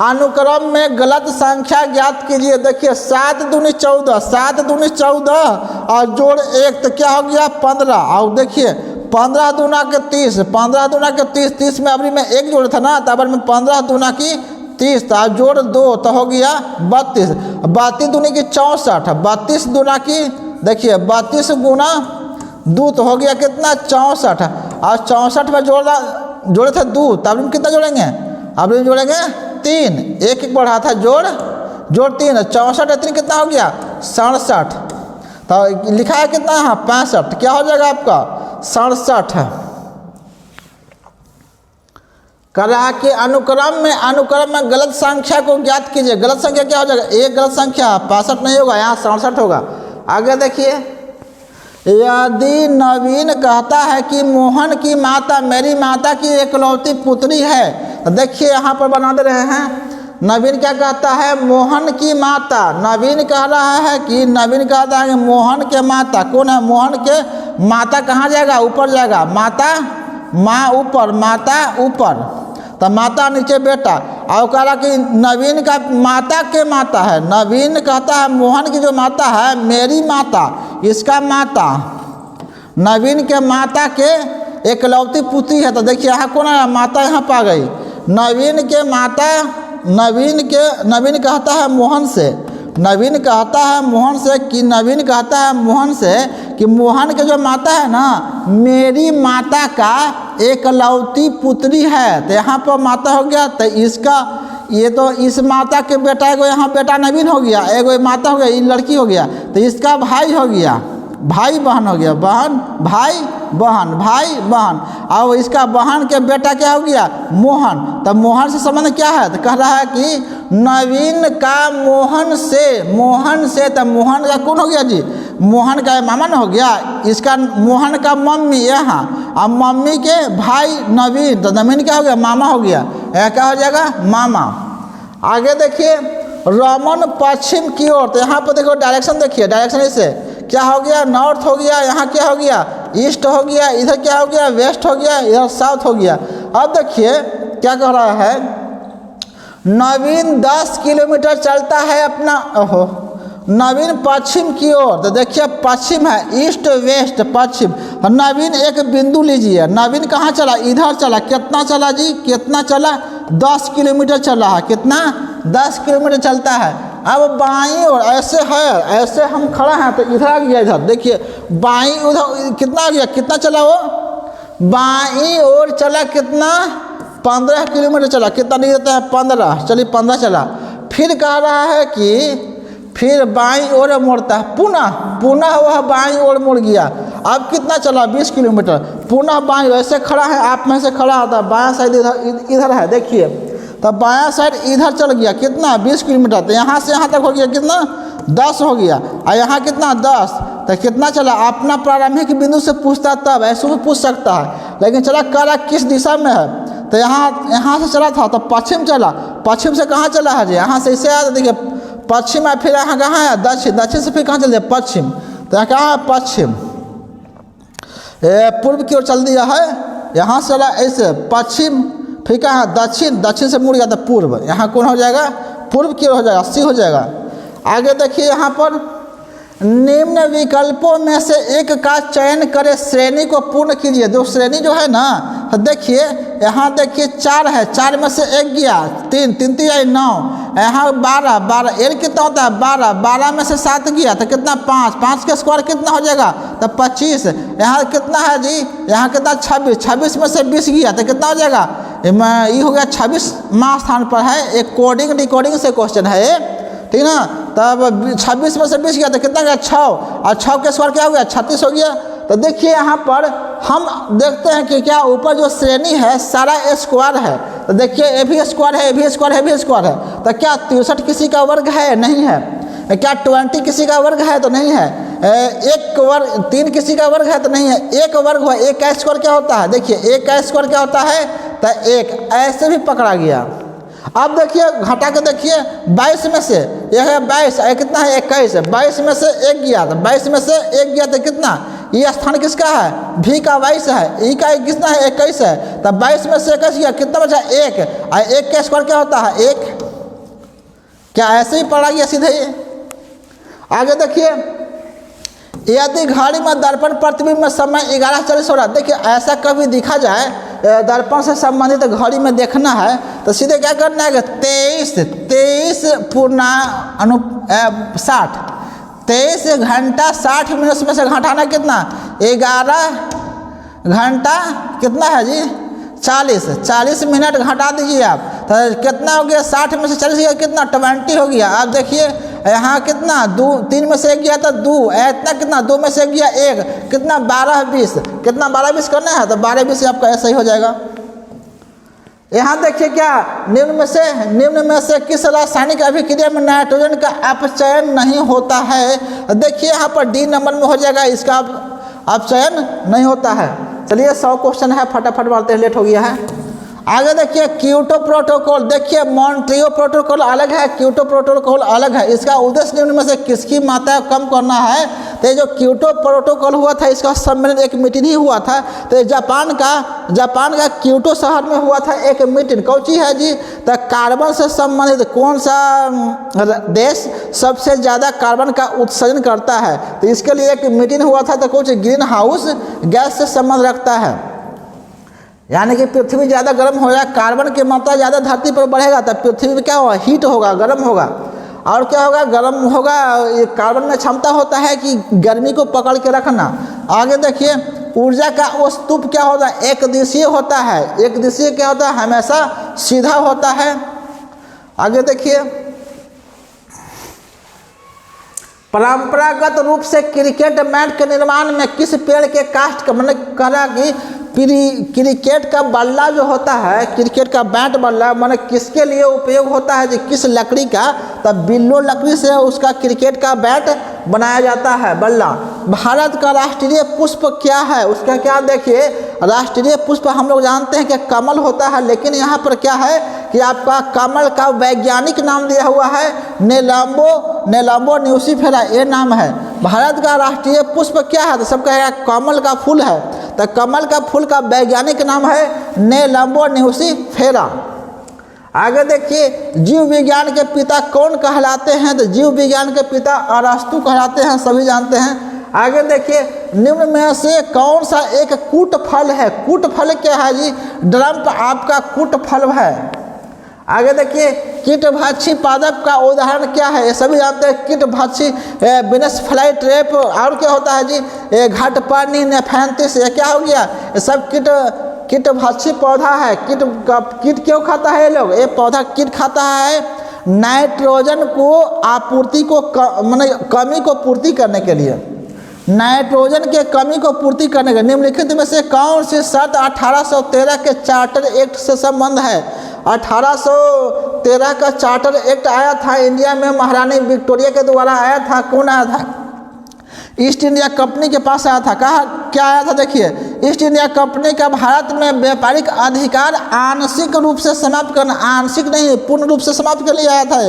अनुक्रम में गलत संख्या ज्ञात कीजिए। देखिए 7 दूनी 14, 7 दूनी 14 और जोड़ 1, तो क्या हो गया? 15। और देखिए 15 दूना के 30, 15 दूना के 30, 30 में अभी में 1 जोड़ था ना, तो अब में 15 दूना की 30, तो जोड़ 2 तो हो गया 32, 32 दूनी की 64, 32 दूना की, देखिए 32 गुना 2 तो हो गया कितना? 64। और 64 में जोड़े थे 2, तो अब कितना जोड़ेंगे? अब जोड़ेंगे 3, 1 1 बढ़ा था, जोड़ 3, 64 3 कितना हो गया? 67। तो लिखा है कितना? हाँ 65, क्या हो जाएगा आपका? 67 है। करा कि अनुक्रम में गलत संख्या को ज्ञात कीजिए। गलत संख्या क्या हो जाएगा? एक गलत संख्या, 65 नहीं होगा, यहाँ 67 होगा। आगे देखिए यदि नवीन कहता है कि मोहन की माता मेरी माता की एकलौती पुत्री है, तो देखिए यहाँ पर बना दे रहे हैं। नवीन क्या कहता है? मोहन की माता। नवीन कह रहा है कि मोहन के माता कौन है? मोहन के माता कहाँ जाएगा? ऊपर जाएगा। माता, माँ ऊपर, माता ऊपर, तो माता नीचे बेटा। और कह रहा कि नवीन का माता के माता है। नवीन कहता है मोहन की जो माता है मेरी माता, इसका माता, नवीन के माता के एकलौती पुत्री है। तो देखिए यहाँ कौन है? माता यहाँ पा गई। नवीन के माता, नवीन कहता है मोहन से, नवीन कहता है मोहन से कि मोहन के जो माता है ना मेरी माता का एकलौती पुत्री है। तो यहाँ पर माता हो गया, तो इसका ये तो इस माता के बेटा, एगो यहाँ बेटा नवीन हो गया, एगो माता हो गया, ये लड़की हो गया, तो इसका भाई हो गया, भाई बहन हो गया, बहन भाई बहन, भाई बहन। और इसका बहन के बेटा क्या हो गया? मोहन। तो मोहन से संबंध क्या है? तो कह रहा है कि नवीन का मोहन से, तो मोहन का कौन हो गया जी? मोहन का मामा ना हो गया, इसका मोहन का मम्मी यहाँ, और मम्मी के भाई नवीन, तो नवीन क्या हो गया? मामा हो गया। यह क्या हो जाएगा? मामा। आगे देखिए रमन पश्चिम की ओर, तो यहाँ पर देखो डायरेक्शन, देखिए डायरेक्शन इसे क्या हो गया? नॉर्थ हो गया, यहाँ क्या हो गया? ईस्ट हो गया, इधर क्या हो गया? वेस्ट हो गया, इधर साउथ हो गया। अब देखिए क्या कह रहा है? नवीन 10 किलोमीटर चलता है अपना, नवीन पश्चिम की ओर, तो देखिए पश्चिम है, ईस्ट वेस्ट पश्चिम। नवीन एक बिंदु लीजिए, नवीन कहाँ चला? इधर चला। कितना चला जी? कितना चला? 10 किलोमीटर चला है। कितना? 10 किलोमीटर चलता है। अब बाईं ओर ऐसे है, ऐसे हम खड़ा हैं, तो इधर आ गया, इधर देखिए बाईं, उधर कितना आ गया? कितना चला वो? बाईं ओर चला कितना? 15 किलोमीटर चला। कितना नहीं देता है? 15। चलिए 15 चला। फिर कह रहा है कि फिर बाईं ओर मोड़ता है, पुनः वह बाईं ओर मुड़ गया। अब कितना चला 20 किलोमीटर। पुनः बाएं ऐसे खड़ा है, आप में से खड़ा होता है, बायां साइड इधर है, देखिए तो बायां साइड इधर चल गया कितना 20 किलोमीटर। तो यहाँ से यहाँ तक हो गया कितना 10 हो गया, और यहाँ कितना 10, तो कितना चला। अपना प्रारंभिक बिंदु से पूछता तब ऐसे भी पूछ सकता है, लेकिन चला कह रहा किस दिशा में है, तो यहाँ से चला था तो पश्चिम चला। पश्चिम से कहाँ चला है जी, यहाँ से इसे आया, देखिए पश्चिम है, फिर यहाँ कहाँ है दक्षिण, दक्षिण से फिर कहाँ चल दिया पश्चिम, तो यहाँ कहाँ है पश्चिम। पूर्व की ओर चल दिया है, यहाँ से चला ऐसे पश्चिम, फिर कहाँ है दक्षिण, दक्षिण से मुड़ गया तो पूर्व, यहाँ कौन हो जाएगा पूर्व की ओर हो जाएगा, 80 हो जाएगा। आगे देखिए यहाँ पर निम्न विकल्पों में से एक का चयन करें, श्रेणी को पूर्ण कीजिए। जो श्रेणी जो है ना, तो देखिए यहाँ देखिए 4 है, 4 में से 1 गया, 3 3 3 9, यहाँ 12 12 एल कितना होता है 12, 12 में से 7 गया तो कितना 5, 5 के स्क्वायर कितना हो जाएगा तो 25। यहाँ कितना है जी, यहाँ कितना 26, 26 में से 20 गया तो कितना हो जाएगा, ये हो गया 26वां स्थान पर है। एक कोडिंग डिकोडिंग से क्वेश्चन है ये, ठीक ना। तब 26 में से 20 गया तो कितना गया 6, और 6 के स्क्वायर क्या हो गया 36 हो गया। तो देखिए यहाँ पर हम देखते हैं कि क्या ऊपर जो श्रेणी है सारा स्क्वायर है, तो देखिए ए भी स्क्वायर है, ए भी स्क्वायर है, ए भी स्क्वायर है, तो क्या 63 किसी का वर्ग है नहीं है, क्या 20 किसी का वर्ग है तो नहीं है, एक वर्ग 3 किसी का वर्ग है तो नहीं है, एक वर्ग हुआ, एक का स्क्वायर क्या होता है, देखिए एक का स्क्वायर क्या होता है तो 1, ऐसे भी पकड़ा गया। अब देखिए घटा के देखिए 22 में से यह है 22, कितना है 21, 22 में से 1 गया तो 22 में से 1 गया तो कितना, ये स्थान किसका है भी का 22 है, ई का कितना है 21 है, तो 22 में से 21 गया कितना बचा 1, और 1 का स्क्वायर क्या होता है 1, क्या ऐसे ही पढ़ा गया सीधे ये। आगे देखिए यदि घड़ी में दर्पण प्रतिबिंब में समय 11:40 हो रहा है, देखिए ऐसा कभी दिखा जाए दर्पण से संबंधित घड़ी में देखना है तो सीधे क्या करना है 23 पूर्णा 60, 23 घंटा 60 मिनट में से घटाना कितना 11 घंटा कितना है जी 40 मिनट घटा दीजिए आप, तो कितना हो गया 60 में से 40 गया कितना 20 हो गया। आप देखिए यहाँ कितना 3 में से 1 गया तो 2, इतना कितना 2 में से 1 गया 1, कितना 12 20, कितना 12 20 करना है तो 12 20 आपका ऐसा ही हो जाएगा। यहाँ देखिए क्या निम्न में से किस रासायनिक अभिक्रिया में नाइट्रोजन का अपचयन नहीं होता है, देखिए यहाँ पर डी नंबर में हो जाएगा, इसका अपचयन नहीं होता है। चलिए 100 क्वेश्चन है, फटाफट मारते हैं, लेट हो गया है। आगे देखिए क्योटो प्रोटोकॉल, देखिए मॉन्ट्रियो प्रोटोकॉल अलग है, क्योटो प्रोटोकॉल अलग है। इसका उद्देश्य निम्न में से किसकी मात्रा कम करना है, तो जो क्योटो प्रोटोकॉल हुआ था इसका सम्मेलन एक मीटिंग ही हुआ था, तो जापान का क्योटो शहर में हुआ था एक मीटिंग। कौन सी है जी, तो कार्बन से संबंधित कौन सा देश सबसे ज़्यादा कार्बन का उत्सर्जन करता है, तो इसके लिए एक मीटिंग हुआ था। तो कौन सी ग्रीन हाउस गैस से संबंध रखता है, यानी कि पृथ्वी ज़्यादा गर्म हो जाए, कार्बन की मात्रा ज़्यादा धरती पर बढ़ेगा तो पृथ्वी में क्या होगा हीट होगा, गर्म होगा, और क्या होगा गर्म होगा। ये कार्बन में क्षमता होता है कि गर्मी को पकड़ के रखना। आगे देखिए ऊर्जा का वो स्तूप क्या होता है एक दिशीय होता है, एक दिशीय क्या होता है हमेशा सीधा होता है। आगे देखिए परंपरागत रूप से क्रिकेट मैट के निर्माण में किस पेड़ के काष्ठ का मतलब करा कि क्रिकेट का बल्ला जो होता है, क्रिकेट का बैट बल्ला माने किसके लिए उपयोग होता है जी, किस लकड़ी का, तब बिल्लो लकड़ी से उसका क्रिकेट का बैट बनाया जाता है बल्ला। भारत का राष्ट्रीय पुष्प क्या है, उसका क्या देखिए राष्ट्रीय पुष्प हम लोग जानते हैं कि कमल होता है, लेकिन यहाँ पर क्या है कि आपका कमल का वैज्ञानिक नाम दिया हुआ है नेलम्बो न्यूसिफेरा, ये नाम है। भारत का राष्ट्रीय पुष्प क्या है, तो सब कहेगा कमल का फूल है, तो कमल का फूल का वैज्ञानिक नाम है नेलम्बो न्यूसिफेरा। आगे देखिए जीव विज्ञान के पिता कौन कहलाते हैं, तो जीव विज्ञान के पिता अरस्तु कहलाते हैं, सभी जानते हैं। आगे देखिए निम्न में से कौन सा एक कूट फल है, कूट फल क्या है जी, ड्रम्प आपका कूट फल है। आगे देखिए कीटभक्षी पादप का उदाहरण क्या है, ये सभी जानते हैं कीटभक्षी बिनस फ्लाई ट्रैप, और क्या होता है जी घटपर्णी नेफेंथिस, ये क्या हो गया, ये सब कीटभक्षी पौधा है। कीट क्यों खाता है ये लोग, ये पौधा कीट खाता है नाइट्रोजन को आपूर्ति को माने कमी को पूर्ति करने के लिए, नाइट्रोजन के कमी को पूर्ति करने के निम्नलिखित में से कौन सी शर्त 1813 के चार्टर एक्ट से संबंध है? 1813 का चार्टर एक्ट आया था इंडिया में, महारानी विक्टोरिया के द्वारा आया था। कौन आया था? ईस्ट इंडिया कंपनी के पास आया था। कहा क्या आया था? देखिए, ईस्ट इंडिया कंपनी का भारत में व्यापारिक अधिकार आंशिक रूप से समाप्त करना, आंशिक नहीं पूर्ण रूप से समाप्त के लिए आया था।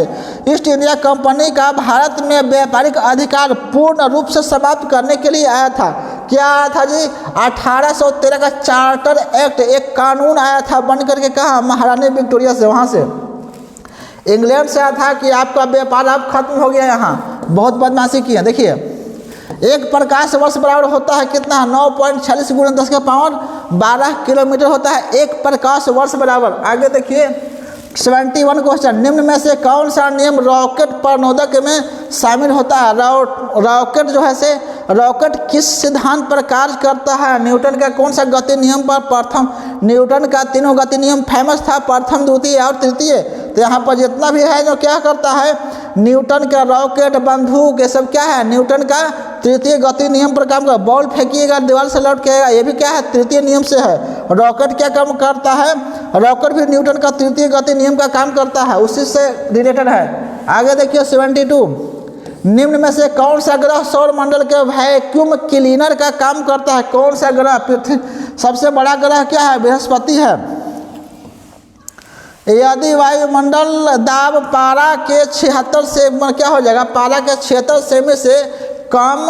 ईस्ट इंडिया कंपनी का भारत में व्यापारिक अधिकार पूर्ण रूप से समाप्त करने के लिए आया था। क्या आया था जी? 1813 का चार्टर एक्ट, एक कानून आया था बन करके। कहा? महारानी विक्टोरिया से, वहाँ से इंग्लैंड से आया था कि आपका व्यापार अब खत्म हो गया, यहाँ बहुत बदमाशी की है। देखिए, एक प्रकाश वर्ष बराबर होता है कितना? 9.46 × 10⁻12 किलोमीटर होता है एक प्रकाश वर्ष बराबर। आगे देखिए 71 क्वेश्चन, निम्न में से कौन सा नियम रॉकेट प्रणोदक में शामिल होता है? रॉकेट जो है से रॉकेट किस सिद्धांत पर कार्य करता है? न्यूटन का कौन सा गति नियम पर? प्रथम। न्यूटन का तीनों गति नियम फेमस था, प्रथम, द्वितीय और तृतीय। तो यहाँ पर जितना भी है जो क्या करता है, न्यूटन का रॉकेट, बंदूक, ये सब क्या है? न्यूटन का तृतीय गति नियम पर काम कर। बॉल फेंकिएगा दीवार से लौट के आएगा, ये भी क्या है? तृतीय नियम से है। रॉकेट क्या काम करता है? रॉकेट भी न्यूटन का तृतीय गति नियम का काम करता है, उसी से रिलेटेड है। आगे देखिए 72, निम्न में से कौन सा ग्रह सौर मंडल के वैक्यूम क्लीनर का काम करता है? कौन सा ग्रह? पृथ्वी सबसे बड़ा ग्रह क्या है? बृहस्पति है। यदि वायुमंडल दाब पारा के 76 से क्या हो जाएगा? पारा के 76 सेमी से कम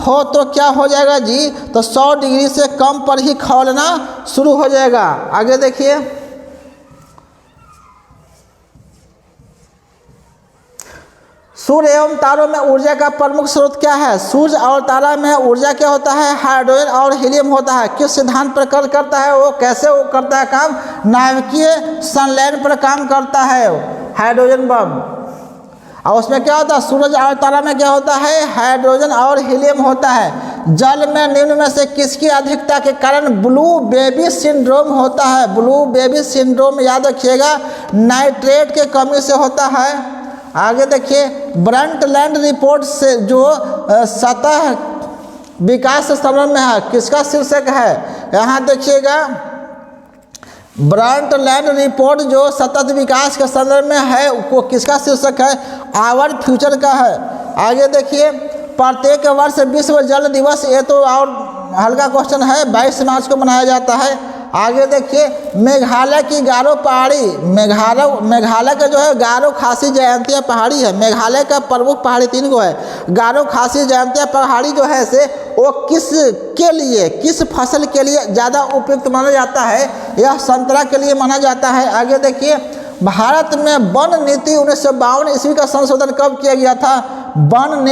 हो तो क्या हो जाएगा जी? तो 100 डिग्री से कम पर ही खौलना शुरू हो जाएगा। आगे देखिए, सूर्य एवं तारों में ऊर्जा का प्रमुख स्रोत क्या है? सूर्य और तारा में ऊर्जा क्या होता है? हाइड्रोजन और हीलियम होता है। किस सिद्धांत पर कार्य करता है वो? कैसे वो करता है काम? नाभिकीय संलयन पर काम करता है, हाइड्रोजन बम। और उसमें क्या होता है? सूरज और तारा में क्या होता है? हाइड्रोजन और हीलियम होता है। जल में निम्न में से किसकी अधिकता के कारण ब्लू बेबी सिंड्रोम होता है? ब्लू बेबी सिंड्रोम याद रखिएगा, नाइट्रेट के कमी से होता है। आगे देखिए, ब्रंटलैंड रिपोर्ट से जो सतह विकास संदर्भ में है, किसका शीर्षक है? यहाँ देखिएगा, ब्रंटलैंड रिपोर्ट जो सतत विकास के संदर्भ में है, वो किसका शीर्षक है? आवर फ्यूचर का है। आगे देखिए, प्रत्येक वर्ष विश्व जल दिवस, ये तो और हल्का क्वेश्चन है, 22 मार्च को मनाया जाता है। आगे देखिए, मेघालय की गारो पहाड़ी, मेघालय का जो है गारो खासी जयंतिया पहाड़ी है। मेघालय का प्रमुख पहाड़ी 3 गो है। गारो खासी जयंतिया पहाड़ी जो है से वो किस के लिए, किस फसल के लिए ज़्यादा उपयुक्त माना जाता है? यह संतरा के लिए माना जाता है। आगे देखिए, भारत में वन नीति 1952 ईस्वी का संशोधन कब किया गया था? वन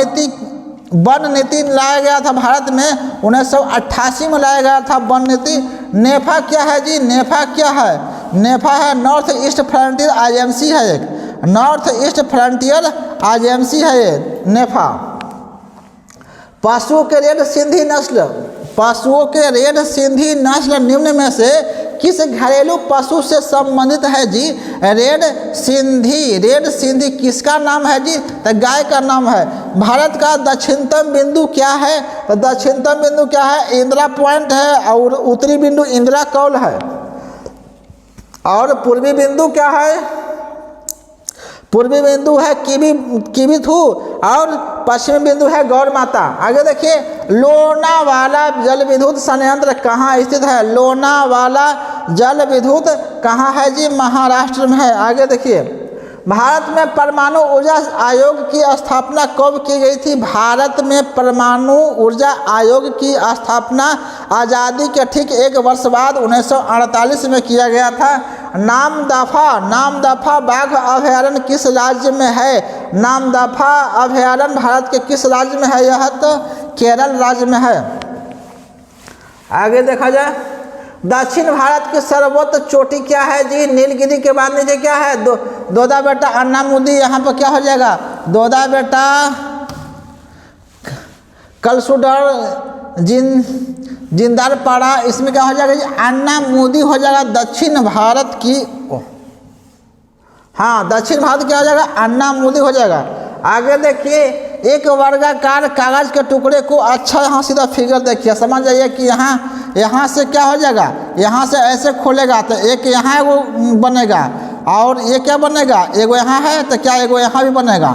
नीति लाया गया था भारत में 1988 में लाया गया था वन नीति। नेफा क्या है जी? नेफा क्या है? नेफा है नॉर्थ ईस्ट फ्रंटियर एजेंसी है, एक नॉर्थ ईस्ट फ्रंटियर एजेंसी है ये नेफा। पशुओं के रेड सिंधी नस्ल, पशुओं के रेड सिंधी नस्ल निम्न में से किस घरेलू पशु से संबंधित है जी? रेड सिंधी, रेड सिंधी किसका नाम है जी? तो गाय का नाम है। भारत का दक्षिणतम बिंदु क्या है? तो दक्षिणतम बिंदु क्या है? इंदिरा पॉइंट है, और उत्तरी बिंदु इंदिरा कौल है। और पूर्वी बिंदु क्या है? पूर्वी बिंदु है किबिथू, और पश्चिमी बिंदु है गौर माता। आगे देखिए, लोनावाला जल विद्युत संयंत्र कहाँ स्थित है? लोनावाला जल विद्युत कहाँ है जी? महाराष्ट्र में है। आगे देखिए, भारत में परमाणु ऊर्जा आयोग की स्थापना कब की गई थी? भारत में परमाणु ऊर्जा आयोग की स्थापना आज़ादी के ठीक 1 वर्ष बाद 1948 में किया गया था। नामदफा बाघ अभयारण्य किस राज्य में है? नामदफा अभयारण्य भारत के किस राज्य में है? यह तो केरल राज्य में है। आगे देखा जाए, दक्षिण भारत की सर्वोच्च चोटी क्या है जी? नीलगिरी के बाद नीचे क्या है? दोदा बेटा अन्नामुदी, यहाँ पर क्या हो जाएगा? दोदा बेटा कलसुडर जिंदारपाड़ा, इसमें क्या हो जाएगा जी? अन्नामुदी हो जाएगा दक्षिण भारत की। हाँ, दक्षिण भारत क्या हो जाएगा? अन्नामुदी हो जाएगा। आगे देखिए, एक वर्गाकार कागज के टुकड़े को अच्छा यहाँ सीधा फिगर देखिए, समझ जाइए कि यहाँ से क्या हो जाएगा, यहाँ से ऐसे खोलेगा तो एक यहाँ एगो बनेगा, और ये क्या बनेगा, एगो यहाँ है तो क्या एगो यहाँ भी बनेगा,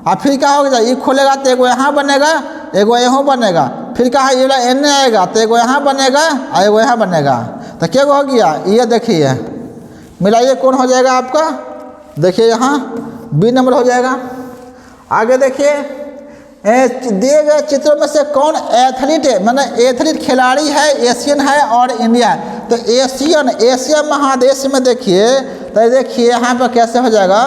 और फिर क्या होगा, ये खोलेगा तो एगो यहाँ बनेगा, एगो यहाँ बनेगा, फिर कहा ये एने आएगा तो एगो यहाँ बनेगा और एगो यहाँ बनेगा, तो क्या हो गया, ये देखिए मिलाइए कौन हो जाएगा आपका, देखिए यहाँ बी नंबर हो जाएगा। आगे देखिए, दिए गए चित्रों में से कौन एथलीट है, मतलब एथलीट खिलाड़ी है, एशियन है और इंडिया, तो एशिया महादेश में देखिए, तो देखिए यहाँ पर कैसे हो जाएगा,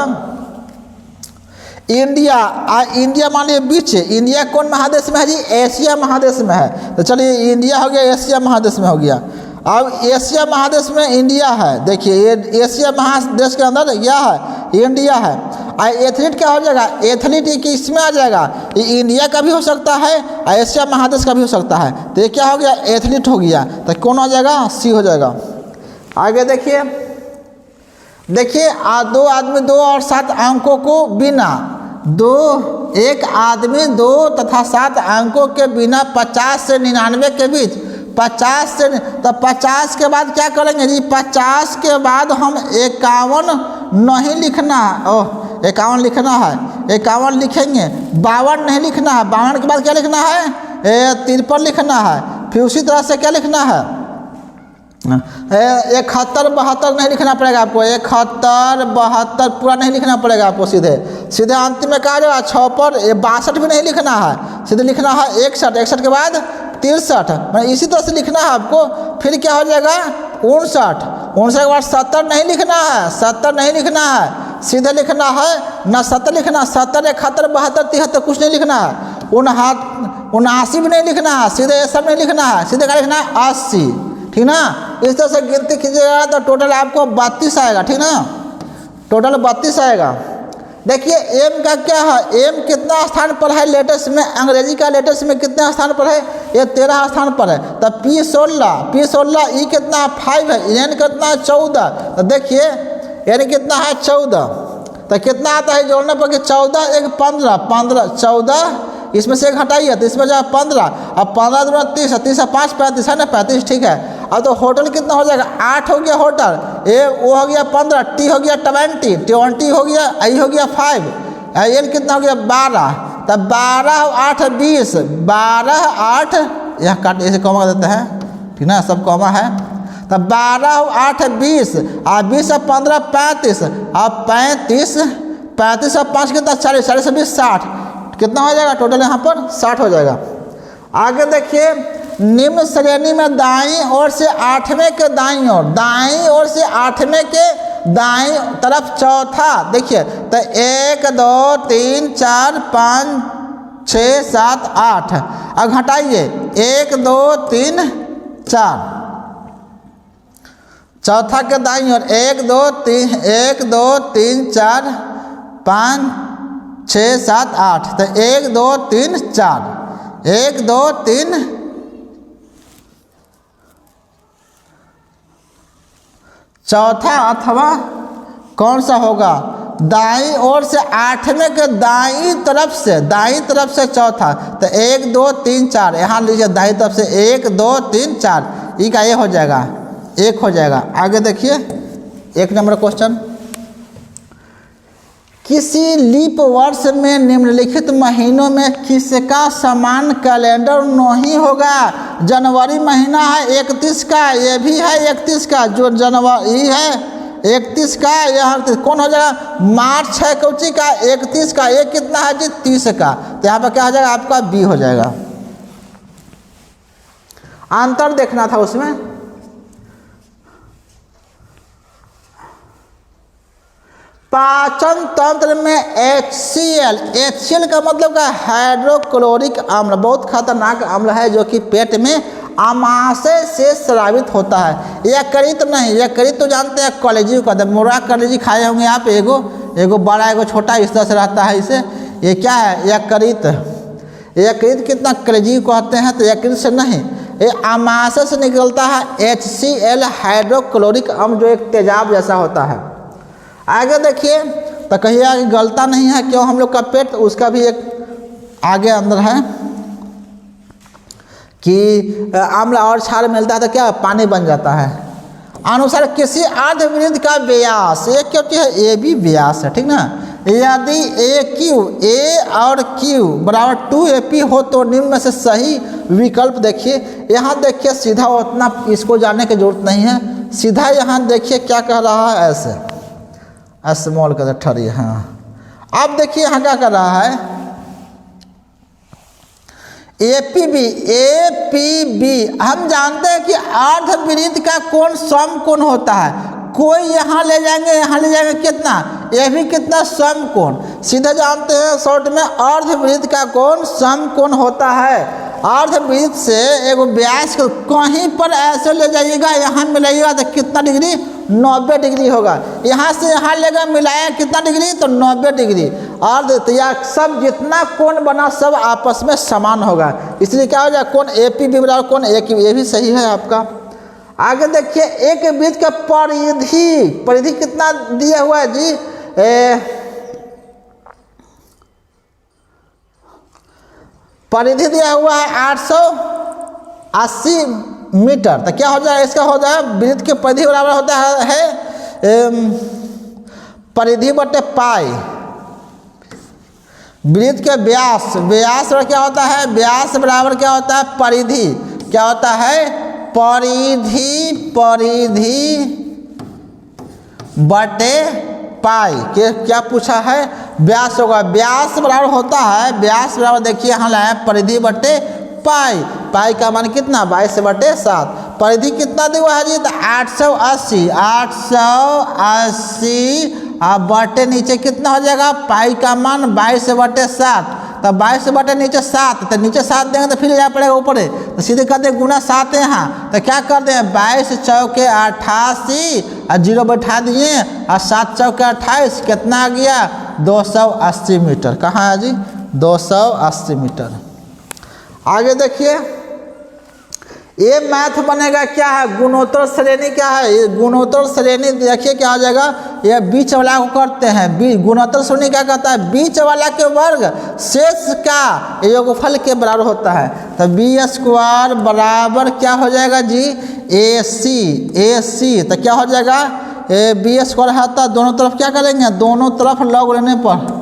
इंडिया मान लीजिए बीच है, इंडिया कौन महादेश में है जी, एशिया महादेश में है, तो चलिए इंडिया हो गया, एशिया महादेश में हो गया। अब एशिया महादेश में इंडिया है, देखिए ये एशिया महादेश के अंदर क्या है, इंडिया है। और एथलीट क्या हो जाएगा, एथलीट कि इसमें आ जाएगा, ये इंडिया का भी हो सकता है और एशिया महादेश का भी हो सकता है, तो ये क्या हो गया, एथलीट हो गया, तो कौन हो जाएगा, सी हो जाएगा। आगे देखिए, दो आदमी 2 और 7 अंकों को बिना एक आदमी 2 तथा 7 अंकों के बिना 50 से 99 के बीच 50 से, तो 50 के बाद क्या करेंगे जी, 50 के बाद हम 51 नहीं लिखना है, ओह 51 लिखना है, 51 लिखेंगे, 52 नहीं लिखना है, 52 के बाद क्या लिखना है, 53 लिखना है, फिर उसी तरह से क्या लिखना है, 71 72 नहीं लिखना पड़ेगा आपको, 71 72 पूरा नहीं लिखना पड़ेगा आपको, सीधे अंतिम में कहा जाएगा 6 पर 62 भी नहीं लिखना है, सीधे लिखना है 61 के बाद 63, मतलब इसी तरह से लिखना है आपको। फिर क्या हो जाएगा 59 के बाद 70 नहीं लिखना है, 70 नहीं लिखना है, सीधे लिखना है ना 70 लिखना, 70 71 72 73 कुछ नहीं लिखना है, 79 भी नहीं लिखना है, सीधे ये सब नहीं लिखना है, सीधे क्या लिखना है 80, ठीक ना। इस तरह से गिनती कीजिएगा तो टोटल आपको 32 आएगा, ठीक ना, टोटल 32 आएगा। देखिए एम का क्या है, एम कितना स्थान पर है लेटेस्ट में, अंग्रेजी का लेटेस्ट में कितना स्थान पर है, ये 13 स्थान पर है, तो P16 ई कितना 5 है, एन कितना 14, तो देखिए एन कितना है 14, तो कितना आता है जोड़ने पर कि 14 1 15 14, इसमें से एक हटाइए तो इसमें जाए 15, अब 15 दूना 30, 30 5 35 है ना, 35 ठीक है। अब तो होटल कितना हो जाएगा, 8 हो गया होटल, ए वो हो गया 15, टी हो गया 20 हो गया, आई हो गया 5, एन कितना हो गया 12, तब 12 8 20, 12 8 यहाँ काट ऐसे कॉमा देते हैं, ठीक ना, सब कॉमा है, तब 12 8 20 और 20 और 15 35, अब 35 और 5 कितना 40, 40 से 20 60, कितना हो जाएगा टोटल यहाँ पर 60 हो जाएगा। आगे देखिए, निम्न श्रेणी में दाईं ओर से 8वें के दाईं ओर से 8वें के दाईं तरफ चौथा, देखिए तो 1 2 3 4 5 6 7 8, अब घटाइए 1 2 3 4, चौथा के दाईं ओर 1 2 3 4 5 6 7 8, तो 1 2 3 4, 1 2 3 चौथा अथवा कौन सा होगा, दाईं ओर से 8वें के दाईं तरफ से चौथा, तो 1 2 3 4, यहाँ लीजिए दाईं तरफ से 1 2 3 4, ई का ये हो जाएगा 1 हो जाएगा। आगे देखिए 1 नंबर क्वेश्चन, किसी लीप वर्ष में निम्नलिखित महीनों में किसका समान कैलेंडर नहीं होगा, जनवरी महीना है 31 का, ये भी है 31 का, जो जनवरी है 31 का, यहाँ कौन हो जाएगा, मार्च है कौची का 31 का, ये कितना है जी 30 का, तो यहाँ पर क्या हो जाएगा आपका बी हो जाएगा। अंतर देखना था उसमें। पाचन तंत्र में HCl का मतलब क्या, हाइड्रोक्लोरिक अम्ल, बहुत खतरनाक अम्ल है जो कि पेट में आमाशय से स्रावित होता है। यकृत नहीं, यकृत तो जानते हैं कलेजी का, मुर्गा कलेजी खाए होंगे आप, एगो बड़ा एगो छोटा इस तरह से रहता है, इसे ये क्या है यकृत, यकृत कितना कलेजी कहते हैं, तो यकृत से नहीं, ये आमाशय से निकलता है HCl हाइड्रोक्लोरिक अम्ल, जो एक तेजाब जैसा होता है। आगे देखिए, तो कहिए गलता नहीं है क्यों हम लोग का पेट, उसका भी एक आगे अंदर है कि अम्ल और क्षार मिलता है तो क्या पानी बन जाता है। अनुसार किसी अर्धवृत्त का व्यास, ये क्या होती है, ए बी व्यास है, ठीक ना। यदि ए और क्यू बराबर 2AP हो तो निम्न में से सही विकल्प देखिए। यहाँ देखिए सीधा उतना इसको जानने की जरूरत नहीं है, सीधा यहाँ देखिए क्या कह रहा है, ऐसे स्मॉल का ठहरी। हाँ अब देखिए यहाँ क्या कर रहा है, APB हम जानते हैं कि अर्धवृत्त का कोण समकोण होता है। कोई यहाँ ले जाएंगे, यहाँ ले जाएंगे, कितना, ये भी कितना, समकोण। सीधे जानते हैं शॉर्ट में अर्धवृत्त का कोण समकोण होता है। अर्धवृत्त से एगो व्यास को कहीं पर ऐसे ले जाइएगा, यहाँ मिलाइएगा तो कितना डिग्री, 90 डिग्री होगा। यहाँ से यहाँ लेकर मिलाया कितना डिग्री, तो 90 डिग्री। अर्ध तो यह सब जितना कोण बना सब आपस में समान होगा, इसलिए क्या हो जाए, कोण APB बराबर कोण AQ, ये भी सही है आपका। आगे देखिए एक वृत्त का परिधि कितना दिया हुआ है जी, परिधि दिया हुआ है 880 मीटर। तो क्या हो जाए, इसका हो जाए वृत्त के परिधि बराबर होता है परिधि बटे पाई। वृत्त के व्यास बराबर क्या होता है, व्यास बराबर क्या होता है, परिधि, क्या होता है, परिधि बटे पाई के क्या पूछा है, व्यास होगा। व्यास बराबर होता है, व्यास बराबर देखिए यहाँ लाए परिधि बटे पाई। पाई का मान कितना, 22/7। परिधि कितना दिया है जी, तो 880 बटे नीचे कितना हो जाएगा, पाई का मान 22/7। तो 22 नीचे 7, तो नीचे 7 देंगे तो फिर जा पड़ेगा ऊपर, तो सीधे कर दें गुना 7 है यहाँ। तो क्या कर दें, 22 चौके 88 और 0 बैठा दिए और 7 चौके 28, कितना आ गया, 280 मीटर। कहाँ है जी, 280 मीटर। आगे देखिए ये मैथ बनेगा क्या है, गुणोत्तर श्रेणी क्या है, ये गुणोत्तर श्रेणी देखिए क्या हो जाएगा, ये बीच वाला को करते हैं। गुणोत्तर श्रेणी क्या कहता है, बीच वाला के वर्ग शेष का योगफल के बराबर होता है। तो B² बराबर क्या हो जाएगा जी, AC। तो क्या हो जाएगा, B² है तो दोनों तरफ क्या करेंगे, दोनों तरफ लॉग लेने पर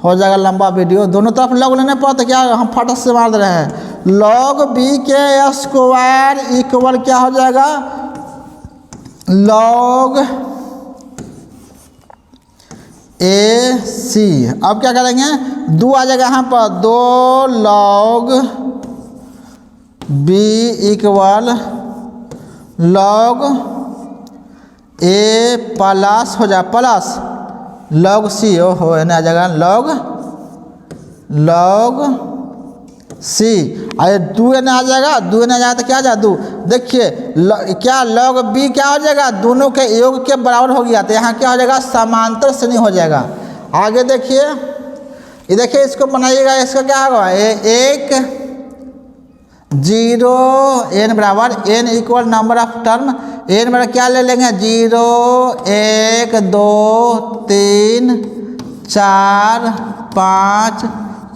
हो जाएगा लंबा वीडियो। दोनों तरफ लॉग लेने पर तो क्या हम फटक से मार दे रहे हैं, log B² इक्वल क्या हो जाएगा, log AC। अब क्या करेंगे, 2 आ जाएगा यहाँ पर, 2 log B equal log A plus हो जाए प्लस log C हो आ जाएगा log C। अरे 2 आ जाएगा, 2 आ जाएगा तो क्या आ जाएगा 2। देखिए क्या log B क्या हो जाएगा, दोनों के योग के बराबर हो गया, तो यहाँ क्या हो जाएगा, समांतर श्रेणी हो जाएगा। आगे देखिए ये देखिए इसको बनाइएगा, इसका क्या होगा, 1 0 n बराबर n equal number of term. n बराबर क्या ले लेंगे, 0 1 2 3 4 5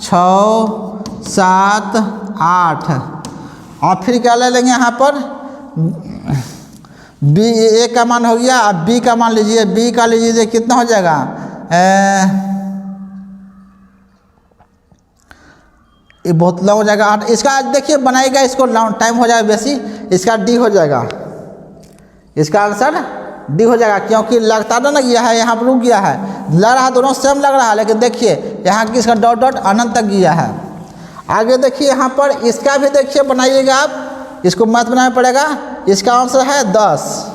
6 7 8 और फिर क्या ले लेंगे यहाँ पर, B A का मान हो गया। अब B का मान लीजिए, B का लीजिए कितना हो जाएगा, ये बहुत लॉन्ग हो जाएगा 8। इसका देखिए बनाएगा, इसको टाइम हो जाएगा बेसी, इसका D हो जाएगा, इसका आंसर D हो जाएगा, क्योंकि लगता ना गया है, यहाँ पर रुक गया है, लग रहा दोनों सेम लग रहा है, लेकिन देखिए यहाँ की इसका डॉट डॉट अनंत तक गया है। आगे देखिए यहाँ पर इसका भी देखिए बनाइएगा आप, इसको मत बनाना पड़ेगा। इसका आंसर है 10।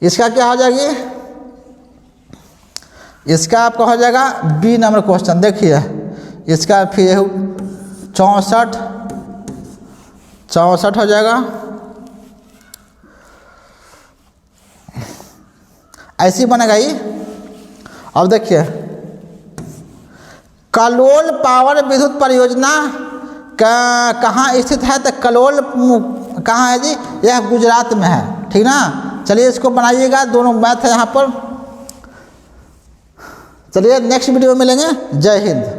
इसका क्या हो जाएगी, इसका आपका हो जाएगा B नंबर क्वेश्चन। देखिए इसका फिर 64 हो जाएगा, ऐसी बनेगा ये। अब देखिए कलोल पावर विद्युत परियोजना कहाँ स्थित है, तो कलोल कहाँ है जी, यह गुजरात में है, ठीक ना। चलिए इसको बनाइएगा, दोनों मैथ है यहाँ पर। चलिए नेक्स्ट वीडियो में मिलेंगे। जय हिंद।